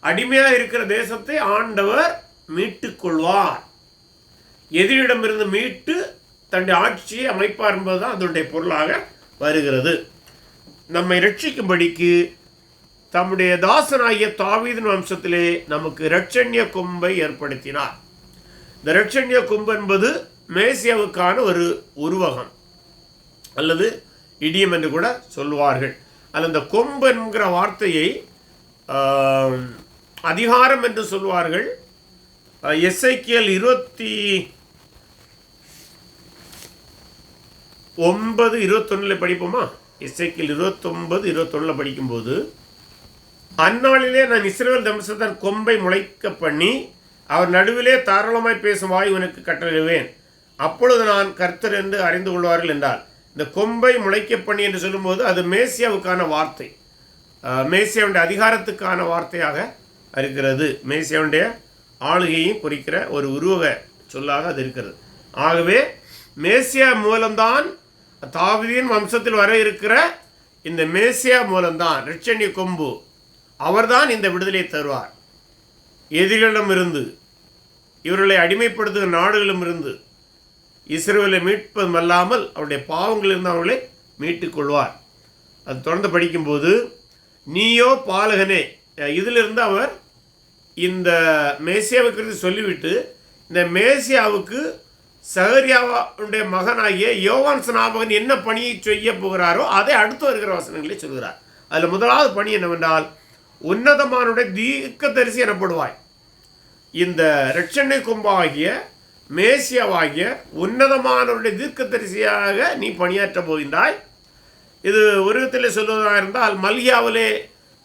அடிமையாக இருக்கிற தேசத்தை ஆண்டவர் மீட்டு கொள்வார், எதிரிடமிருந்து மீட்டு தன்னுடைய ஆட்சியை அமைப்பார் என்பதுதான் அதனுடைய பொருளாக வருகிறது. நம்மை ரட்சிக்கும்படிக்கு தம்முடைய தாசனாகிய தாவீதின் வம்சத்திலே நமக்கு இரட்சண்ய கொம்பை ஏற்படுத்தினார். இந்த இரட்சண்ய கொம்பு என்பது மேசியாவுக்கான ஒரு உருவகம் அல்லது இடியம் என்று கூட சொல்லுவார்கள். அல்ல, இந்த கொம்பு என்கிற வார்த்தையை அதிகாரம் என்று சொல்வார்கள். எசேக்கியேல் 29:21 படிப்போமா? எசேக்கியேல் 29:21 படிக்கும்போது, அந்நாளிலே நான் இஸ்ரவேல் வம்சத்தின் கொம்பை முளைக்க பண்ணி அவர் நடுவிலே தாராளமாய் பேசும் வாய் உனக்கு கட்டளையிடுவேன், அப்பொழுது நான் கர்த்தர் என்று அறிந்து கொள்வார்கள் என்றார். இந்த கொம்பை முளைக்க பண்ணி என்று சொல்லும்போது அது மேசியாவுக்கான வார்த்தை, மேசியாவுடைய அதிகாரத்துக்கான வார்த்தையாக இருக்கிறது. மேசியாவுடைய ஆளுகையும் குறிக்கிற ஒரு உருவக சொல்லாக அது இருக்கிறது. ஆகவே மேசியா மூலம்தான், தாவீதின் வம்சத்தில் வர இருக்கிற இந்த மேசியா மூலம்தான் இரட்சண்ய கொம்பு, அவர்தான் இந்த விடுதலை தருவார். எதிரிகளிடமிருந்து, இவர்களை அடிமைப்படுத்துகிற நாடுகளிடமிருந்து இஸ்ரவேலை மீட்பதும் அல்லாமல் அவருடைய பாவங்களிலிருந்து அவர்களை மீட்டுக் கொள்வார். அது தொடர்ந்து படிக்கும்போது, நீயோ பாலகனே, இதிலிருந்து அவர் இந்த மேசியாவை குறித்து சொல்லிவிட்டு இந்த மேசியாவுக்கு சகரியாவுடைய மகனாகிய யோவான் ஸ்நாபகன் என்ன பணியை செய்ய போகிறாரோ அதை அடுத்து வருகிற வசனங்களே சொல்கிறார். அதில் முதலாவது பணி என்னவென்றால், உன்னதமானுடைய தீர்க்கதரிசி எனப்படுவாய். இந்த இரட்சணை கொம்பாகிய மேசியாவாகிய உன்னதமானவருடைய தீர்க்கதரிசியாக நீ பணியாற்ற போகின்றாய். இது ஒரு விதத்தில் சொல்வதாக இருந்தால் மல்கியாவிலே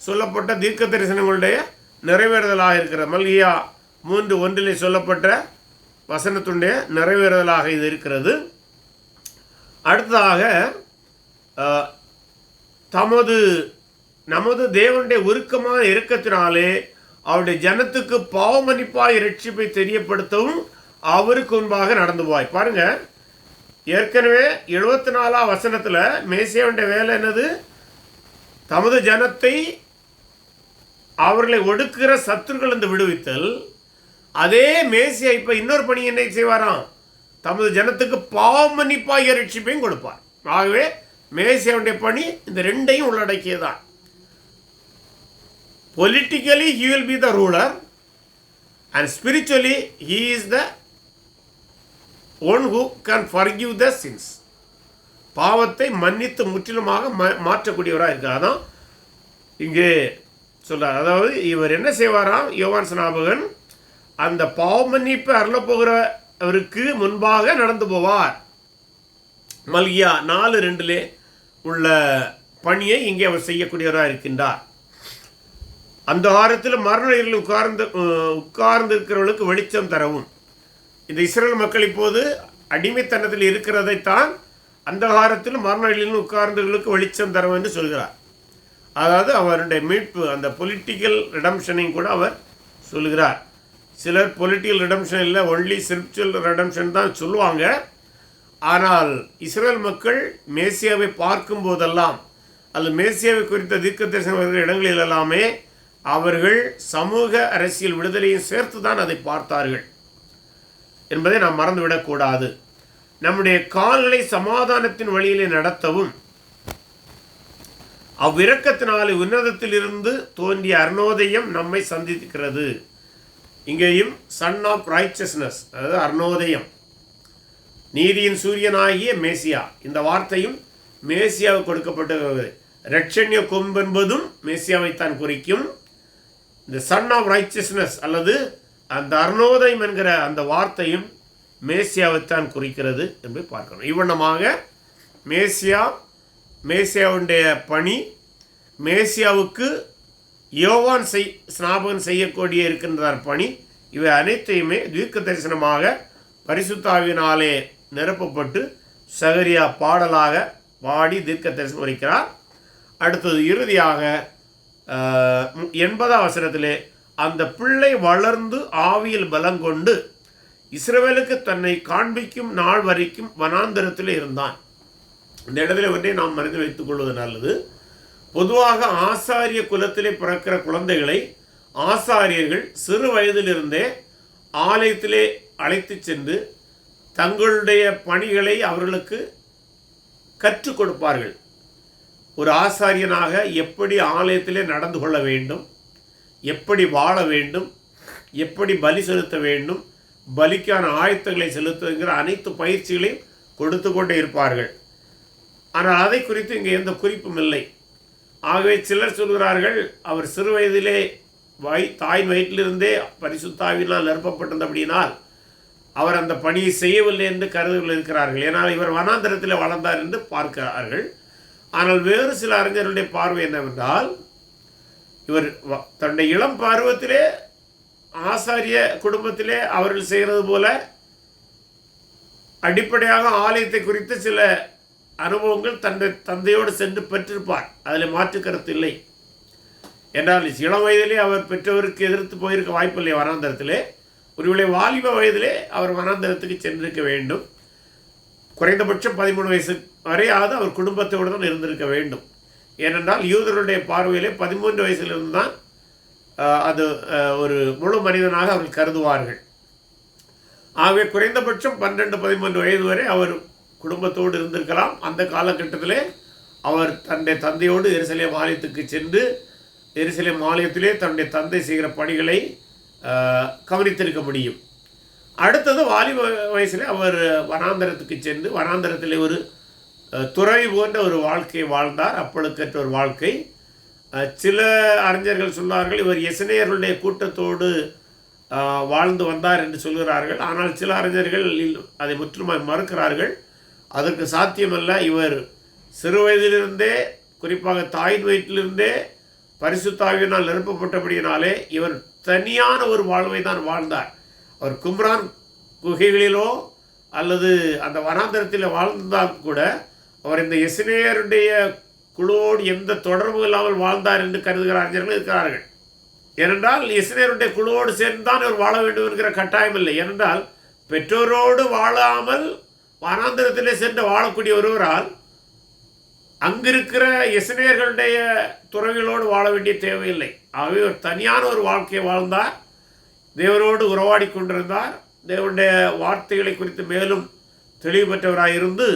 சொல்லப்பட்ட தீர்க்க தரிசனங்களுடைய நிறைவேறுதலாக இருக்கிற மல்கியா 3:1 சொல்லப்பட்ட வசனத்துடைய நிறைவேறுதலாக இது இருக்கிறது. அடுத்ததாக நமது தேவனுடைய உருக்கமான இரக்கத்தினாலே அவருடைய ஜனத்துக்கு பாவமன்னிப்பாய் இரட்சிப்பை தெரியப்படுத்தவும் அவருக்கு முன்பாக நடந்து போவாய். பாருங்க, ஏற்கனவே 74ஆம் வசனத்தில் மேசியாவுடைய வேலை என்னது? தமது ஜனத்தை அவர்களை ஒடுக்குகிற சத்துருக்களிலிருந்து விடுவித்தல். அதே மேசியா இப்போ இன்னொரு பணி என்ன செய்வாராம்? தமது ஜனத்துக்கு பாவமன்னிப்பாய் இரட்சிப்பையும் கொடுப்பார். ஆகவே மேசியாவுடைய பணி இந்த ரெண்டையும் உள்ளடக்கியதான். Politically he will be the ruler and spiritually he is the one who can forgive the sins. பாவத்தை மன்னித்து முற்றிலுமாக மாற்றக்கூடியவராக இருக்கிறார். அதான் இங்கே சொல்றார். அதாவது இவர் என்ன செய்வாராம்? யோவான் ஸ்நாபகன் அந்த பாவ மன்னிப்பை அருளப்போகிறவருக்கு முன்பாக நடந்து போவார். மல்கியா 4:2 உள்ள பணியை இங்கே அவர் செய்யக்கூடியவராக இருக்கின்றார். அந்த வாரத்தில் மரணத்தில் உட்கார்ந்து இருக்கிறவர்களுக்கு வெளிச்சம் தரவும். இந்த இஸ்ரேல் மக்கள் இப்போது அடிமைத்தனத்தில் இருக்கிறதைத்தான் அந்த காலத்தில் மரணத்தில் உட்கார்ந்தவர்களுக்கு வெளிச்சம் தரவும் என்று சொல்கிறார். அதாவது அவருடைய மீட்பு, அந்த பொலிட்டிக்கல் ரிடம்ஷனையும் கூட அவர் சொல்கிறார். சிலர் பொலிட்டிக்கல் ரிடம்ஷன் இல்லை, ஒன்லி ஸ்பிரிச்சுவல் ரிடம்ஷன் தான் சொல்லுவாங்க. ஆனால் இஸ்ரேல் மக்கள் மேசியாவை பார்க்கும் போதெல்லாம் அல்லது மேசியாவை குறித்த தீர்க்க தரிசனம் வருகிற இடங்களில் எல்லாமே அவர்கள் சமூக அரசியல் விடுதலையும் சேர்த்து தான் அதை பார்த்தார்கள் என்பதை நாம் மறந்துவிடக்கூடாது. நம்முடைய கால்களை சமாதானத்தின் வழியிலே நடத்தவும் அவ்விரக்கத்தினாலே உன்னதத்திலிருந்து தோன்றிய அருணோதயம் நம்மை சந்திக்கிறது. இங்கேயும் சன் ஆஃப் ரைச்சஸ்னஸ், அதாவது அருணோதயம், நீதியின் சூரியனாகிய மேசியா, இந்த வார்த்தையும் மேசியாவுக்கு கொடுக்கப்பட்டது. இரட்சண்ய கொம்பு என்பதும் மேசியாவைத்தான் குறிக்கும். இந்த சன் ஆஃப் ரைச்சஸ்னஸ் அல்லது அந்த அருணோதயம் என்கிற அந்த வார்த்தையும் மேசியாவைத்தான் குறிக்கிறது என்று பார்க்கணும். இவ்வண்ணமாக மேசியாவுடைய பணி, மேசியாவுக்கு யோவான் ஸ்நாபகன் செய்யக்கூடிய இருக்கின்ற பணி, இவை அனைத்தையுமே தீர்க்க தரிசனமாக பரிசுத்த ஆவியினாலே நிரப்பப்பட்டு சகரியா பாடலாக பாடி தீர்க்க தரிசனம் உரைக்கிறார். அடுத்தது இறுதியாக 80ஆம் வசனத்திலே அந்த பிள்ளை வளர்ந்து ஆவியில் பலங்கொண்டு இஸ்ரவேலுக்கு தன்னை காண்பிக்கும் நாள் வரைக்கும் வனாந்தரத்தில் இருந்தான். இந்த இடத்துல ஒன்றே நாம் மனதில் வைத்துக் கொள்வது நல்லது. பொதுவாக ஆசாரிய குலத்திலே பிறக்கிற குழந்தைகளை ஆசாரியர்கள் சிறு வயதிலிருந்தே ஆலயத்திலே அழைத்து சென்று தங்களுடைய பணிகளை அவர்களுக்கு கற்றுக் கொடுப்பார்கள். ஒரு ஆசாரியனாக எப்படி ஆலயத்திலே நடந்து கொள்ள வேண்டும், எப்படி வாழ வேண்டும், எப்படி பலி செலுத்த வேண்டும், பலிக்கான ஆயத்தங்களை செலுத்துகிற அனைத்து பயிற்சிகளையும் கொடுத்து கொண்டே இருப்பார்கள். ஆனால் அதை குறித்து இங்கே எந்த குறிப்பும் இல்லை. ஆகவே சிலர் சொல்கிறார்கள், அவர் சிறு வயதிலே தாயின் வயிற்றிலிருந்தே பரிசுத்தாவினால் நிரப்பப்பட்டிருந்தபடியினால் அவர் அந்த பணியை செய்யவில்லை என்று கருதுகள் இருக்கிறார்கள். ஏன்னால் இவர் வனாந்தரத்தில் வளர்ந்தார் என்று பார்க்கிறார்கள். ஆனால் வேறு சில அறிஞர்களுடைய பார்வை என்னவென்றால், இவர் தன்னுடைய இளம் பருவத்திலே ஆசாரிய குடும்பத்திலே அவர்கள் செய்கிறது போல அடிப்படையாக ஆலயத்தை குறித்து சில அனுபவங்கள் தந்தையோடு சென்று பெற்றிருப்பார். அதில் மாற்று கருத்து இல்லை. என்றால் இளம் வயதிலே அவர் பெற்றவருக்கு எதிர்த்து போயிருக்க வாய்ப்பில்லை. வனாந்தரத்திலே ஒருவேளை வாலிப வயதிலே அவர் வனாந்தரத்துக்கு சென்றிருக்க வேண்டும். குறைந்தபட்சம் 13 வயசு வரையாவது அவர் குடும்பத்தோடு தான் இருந்திருக்க வேண்டும். ஏனென்றால் யூதருடைய பார்வையிலே 13 வயசிலிருந்து தான் அது ஒரு முழு மனிதனாக அவர்கள் கருதுவார்கள். ஆகவே குறைந்தபட்சம் 12-13 வயது வரை அவர் குடும்பத்தோடு இருந்திருக்கலாம். அந்த காலகட்டத்திலே அவர் தன்னுடைய தந்தையோடு எருசலேம் ஆலயத்துக்கு சென்று எருசலேம் ஆலயத்திலே தன்னுடைய தந்தை செய்கிற பணிகளை கவனித்திருக்க முடியும். அடுத்தது வாலிப வயசில் அவர் வனாந்தரத்துக்கு சென்று வனாந்தரத்தில் ஒரு துறவி போன்ற ஒரு வாழ்க்கையை வாழ்ந்தார். அப்பழுக்கற்ற ஒரு வாழ்க்கை. சில அறிஞர்கள் சொன்னார்கள் இவர் எசனேயர்களுடைய கூட்டத்தோடு வாழ்ந்து வந்தார் என்று சொல்கிறார்கள். ஆனால் சில அறிஞர்கள் அதை முற்றுமாய் மறுக்கிறார்கள். அதற்கு சாத்தியமல்ல. இவர் சிறு வயதிலிருந்தே, குறிப்பாக தாயின் வயிற்றிலிருந்தே பரிசுத்தாவியினால் நிரப்பப்பட்டபடியினாலே இவர் தனியான ஒரு வாழ்வை தான் வாழ்ந்தார். அவர் கும்ரான் குகைகளிலோ அல்லது அந்த வனாந்தரத்தில் வாழ்ந்தால் கூட அவர் இந்த எசனேயருடைய குழுவோடு எந்த தொடர்பு இல்லாமல் வாழ்ந்தார் என்று கருதுகிற அறிஞர்கள் இருக்கிறார்கள். ஏனென்றால் எசனேயருடைய குழுவோடு சேர்ந்துதான் அவர் வாழ வேண்டும் என்கிற கட்டாயம் இல்லை. ஏனென்றால் பெற்றோரோடு வாழாமல் வனாந்தரத்திலே சென்று வாழக்கூடிய ஒருவரால் அங்கிருக்கிற எசனேயர்களுடைய துறவிகளோடு வாழ வேண்டிய தேவையில்லை. ஆகவே ஒரு தனியான ஒரு வாழ்க்கையை வாழ்ந்தார். தேவனோடு உறவாடி கொண்டிருந்தார். தேவனுடைய வார்த்தைகளை குறித்து மேலும் தெளிவு பெற்றவராக இருந்து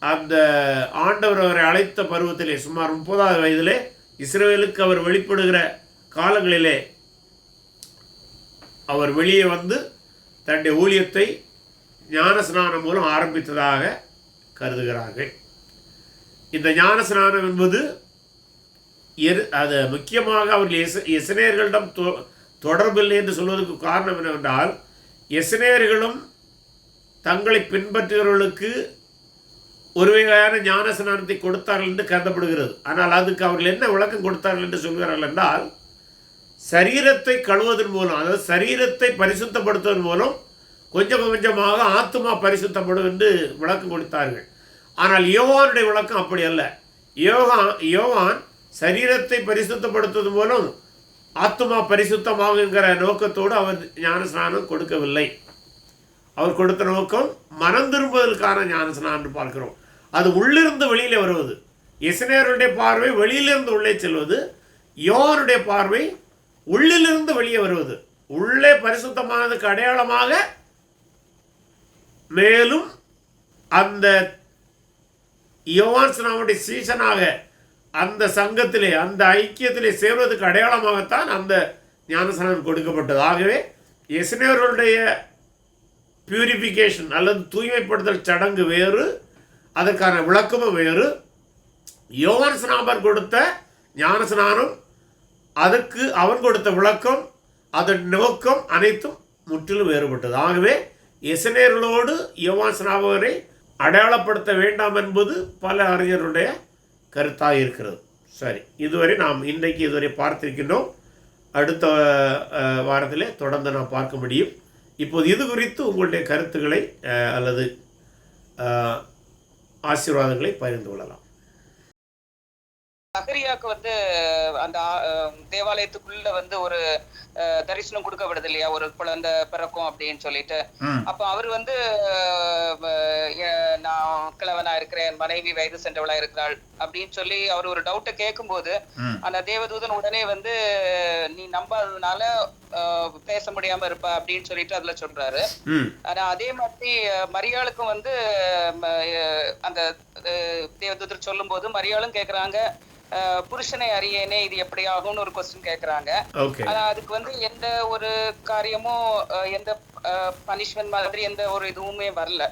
அந்த ஆண்டவர் அவரை அழைத்த பருவத்திலே சுமார் 30வது வயதிலே இஸ்ரவேலுக்கு அவர் வெளிப்படுகிற காலங்களிலே அவர் வெளியே வந்து தன்னுடைய ஊழியத்தை ஞானஸ்நானம் மூலம் ஆரம்பித்ததாக கருதுகிறார்கள். இந்த ஞானஸ்நானம் என்பது அது முக்கியமாக அவர்கள் எசனேயர்களிடம் தொடர்பில்லை என்று சொல்வதற்கு காரணம் என்னவென்றால், எசனேயர்களும் தங்களை பின்பற்றுகிறவர்களுக்கு ஒரு வகையான ஞானஸ்நானத்தை கொடுத்தார்கள் என்று கருதப்படுகிறது. ஆனால் அதுக்கு அவர்கள் என்ன விளக்கம் கொடுத்தார்கள் என்று சொல்கிறார்கள் என்றால், சரீரத்தை கழுவதன் மூலம், அதாவது சரீரத்தை பரிசுத்தப்படுத்துவதன் மூலம் கொஞ்சம் கொஞ்சமாக ஆத்துமா பரிசுத்தப்படும் என்று விளக்கம் கொடுத்தார்கள். ஆனால் யோவானுடைய விளக்கம் அப்படி அல்ல. யோவான் சரீரத்தை பரிசுத்தப்படுத்துவதன் மூலம் ஆத்துமா பரிசுத்தமாகுங்கிற நோக்கத்தோடு அவர் ஞானஸ்நானம் கொடுக்கவில்லை. அவர் கொடுத்த நோக்கம் மனம் திரும்புவதற்கான ஞானஸ்நானம் பார்க்கிறோம். அது உள்ளிருந்து வெளியிலே வருவது. எசனேயருடைய பார்வை வெளியிலிருந்து உள்ளே செல்வது. யோவானுடைய பார்வை உள்ளிலிருந்து வெளியே வருவது. உள்ளே பரிசுத்தமானதுக்கு அடையாளமாக மேலும் அந்த யோவான் ஸ்நானனுடைய சீசனாக அந்த சங்கத்திலே அந்த ஐக்கியத்திலே சேர்வதற்கு அடையாளமாகத்தான் அந்த ஞானஸ்நானம் கொடுக்கப்பட்டது. ஆகவே எசனேயர்களுடைய பியூரிஃபிகேஷன் அல்லது தூய்மைப்படுத்தல் சடங்கு வேறு, அதற்கான விளக்கமும் வேறு. யோவான் ஸ்நாபர் கொடுத்த ஞானஸ்நானம், அதற்கு அவன் கொடுத்த விளக்கம், அதன் நோக்கம் அனைத்தும் முற்றிலும் வேறுபட்டது. ஆகவே எசனேயர்களோடு யோவான் ஸ்நாபகரை அடையாளப்படுத்த வேண்டாம் என்பது பல அறிஞர்களுடைய கருத்தாக இருக்கிறது. சரி, இதுவரை நாம் இன்றைக்கு இதுவரை பார்த்திருக்கின்றோம். அடுத்த வாரத்திலே தொடர்ந்து நாம் பார்க்க முடியும். இப்போது இது குறித்து உங்களுடைய கருத்துக்களை அல்லது ஆசீர்வாதங்களை பகிர்ந்து கொள்ளலாம். சகரியாவுக்கு வந்து அந்த தேவாலயத்துக்குள்ள ஒரு தரிசனம் கொடுக்கப்படுது இல்லையா, ஒரு குழந்தை பிறக்கும் அப்படின்னு சொல்லிட்டு. அப்ப அவர் நான் கிழவனா இருக்கிறேன், மனைவி வயது சென்றவளா இருக்கிறாள் அப்படின்னு சொல்லி அவர் ஒரு டவுட்டை கேட்கும் போது அந்த தேவதூதன் உடனே நீ நம்பாததுனால பேச முடியாம இருப்ப அப்படின்னு சொல்லிட்டு அதுல சொல்றாரு. ஆனா அதே மாதிரி மரியாளுக்கும் அந்த தேவதூதர் சொல்லும் போது மரியாளும் கேக்குறாங்க, புருஷனை அறியேனே இது எப்படி ஆகும்னு ஒரு கொஸ்டின் கேக்குறாங்க. ஆனா அதுக்கு எந்த ஒரு காரியமும் எந்த பனிஷ்மெண்ட் மாதிரி எந்த ஒரு இதுவுமே வரல.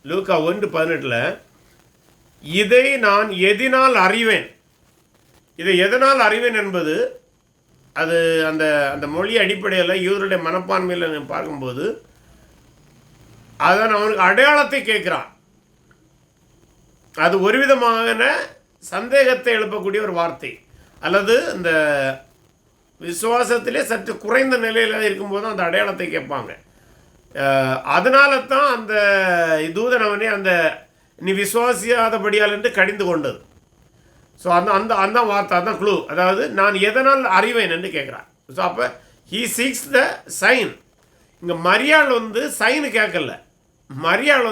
லூக்கா 1:18 இதை நான் எதனால் அறிவேன், இதை எதனால் அறிவேன் என்பது அது அந்த அந்த மொழி அடிப்படையில் யூதருடைய மனப்பான்மையில் பார்க்கும்போது அதான் அவனுக்கு அடையாளத்தை கேட்கிறான். அது ஒரு விதமான சந்தேகத்தை எழுப்பக்கூடிய ஒரு வார்த்தை, அல்லது இந்த விசுவாசத்திலே சற்று குறைந்த நிலையில் இருக்கும்போது அந்த அடையாளத்தை கேட்பாங்க. அதனால தான் அந்த தூதன் அவனே அந்த நீ விசுவாசியாதபடியால் என்று கடிந்து கொண்டது. ஸோ அந்த அந்த அந்த வார்த்தை அதான் க்ளூ. அதாவது நான் எதனால் அறிவேன் என்று கேட்குறான். ஸோ அப்போ ஹீ சீக்ஸ் த சைன். இங்கே மரியாள் சைனு கேட்கல. மரியாள்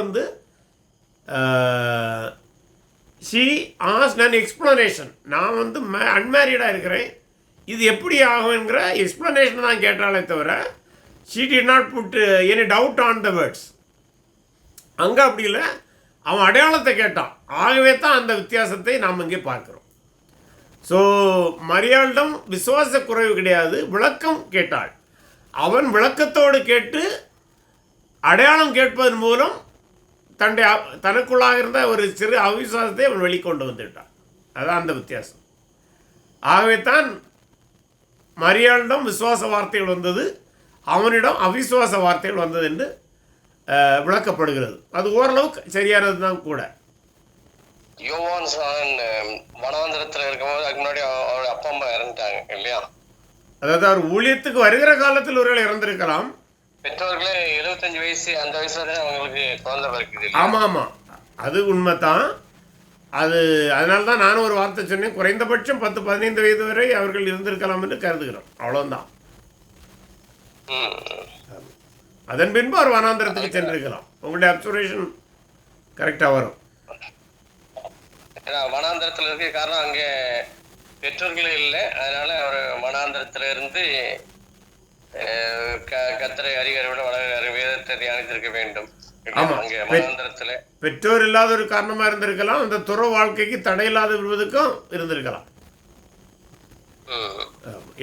ஷீ ஆஸ்க்ட் an explanation. நான் அன்மேரிடாக இருக்கிறேன், இது எப்படி ஆகுங்கிற எக்ஸ்ப்ளனேஷன் தான் கேட்டாலே தவிர she did not put any doubt on the words. அங்கே அப்படி இல்லை, அவன் அடையாளத்தை கேட்டான். ஆகவே தான் அந்த வித்தியாசத்தை நாம் இங்கே பார்க்குறோம். ஸோ மரியாளிடம் விசுவாச குறைவு கிடையாது, விளக்கம் கேட்டாள். அவன் விளக்கத்தோடு கேட்டு அடையாளம் கேட்பதன் மூலம் தனக்குள்ளாக இருந்த ஒரு சிறு அவிசுவாசத்தை அவன் வெளிக்கொண்டு வந்துவிட்டான். அதுதான் அந்த வித்தியாசம். ஆகவே தான் மரியாளிடம் விசுவாச வார்த்தைகள் வந்தது, அவனிடம் அவிசுவாச வார்த்தைகள் வந்தது என்று விளக்கப்படுகிறது. அது ஓரளவுக்கு சரியானது தான் கூட. யோவான் வனாந்திரத்தில் இருக்கும்போது அதுக்கு முன்னாடி அவருடைய அப்பா அம்மா இறந்துட்டாங்க இல்லையா? அதாவது அவர் ஊழியத்துக்கு வருகிற காலத்தில் ஒருவேளை இறந்திருக்கலாம். பெற்றோர்களே 75 வயசு அந்த வயசுல தான் அவங்களுக்கு குழந்தை பிறக்குது. ஆமாம் ஆமாம், அது உண்மைதான். அது அதனால தான் நானும் ஒரு வார்த்தை சொன்னேன், குறைந்தபட்சம் 10-15 வயது வரை அவர்கள் இருந்திருக்கலாம் என்று கருதுகிறோம். அவ்வளோதான். அதன் பின்பு அவர் வனாந்திரத்துக்கு சென்றிருக்கலாம். உங்களுடைய அப்சர்வேஷன் கரெக்டாக வரும். வனாந்திரத்தில் இருக்க காரணம் அங்கே பெற்றோர்களே இல்லை, அதனால அவர் வனாந்திரத்துல இருந்து கத்தரை அறிகிறவிட வளர வேதத்தை தியானித்திருக்க வேண்டும். அங்கே வனாந்திரத்துல பெற்றோர் இல்லாத ஒரு காரணமா இருந்திருக்கலாம். அந்த துறவு வாழ்க்கைக்கு தடையில்லாத விடுவதற்கும் இருந்திருக்கலாம்.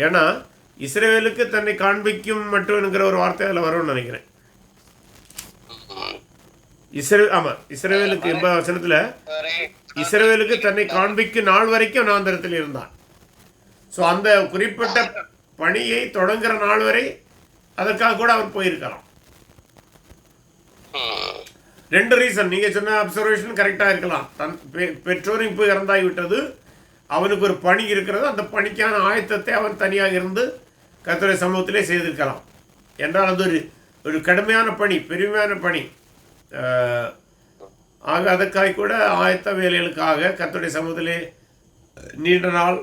ஏன்னா இஸ்ரவேலுக்கு தன்னை காண்பிக்கும் மட்டும் என்கிற ஒரு வார்த்தை அதில் வரும்னு நினைக்கிறேன். இஸ்ரவேலுக்கு 80 வசனத்தில் இஸ்ரவேலுக்கு தன்னை காண்பிக்கும் நாள் வரைக்கும் வனாந்திரத்தில் இருந்தான். ஸோ அந்த குறிப்பிட்ட பணியை தொடங்குற நாள் வரை அதற்காக கூட அவர் போயிருக்கலாம். 2 ரீசன். நீங்கள் சொன்ன அப்சர்வேஷன் கரெக்டாக இருக்கலாம். பெற்றோரும் இப்போ இறந்தாகிவிட்டது, அவனுக்கு ஒரு பணி இருக்கிறது, அந்த பணிக்கான ஆயத்தத்தை அவன் தனியாக இருந்து கர்த்தருடைய சமூகத்திலே செய்திருக்கலாம். என்றால் அது ஒரு கடுமையான பணி, பெருமையான பணி. ஆக அதற்காக கூட ஆயத்த வேலைகளுக்காக கர்த்தருடைய சமூகத்திலே நீண்ட நாள்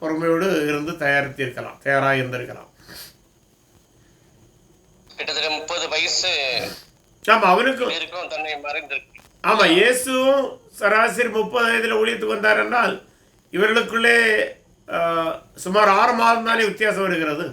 பொறுமையோடு இருந்து தயாராக இருந்திருக்கலாம். கிட்டத்தட்ட 30 வயசு. ஆமாம், அவனுக்கு தன்னை மறைந்திருக்கு. ஆமாம், இயேசுவும் சராசரி 30 வயதில் ஊழியத்துக்கு வந்தார் என்றால் இவர்களுக்குள்ளே சுமார் 6 மாதம் தானே வித்தியாசம் வருகிறது.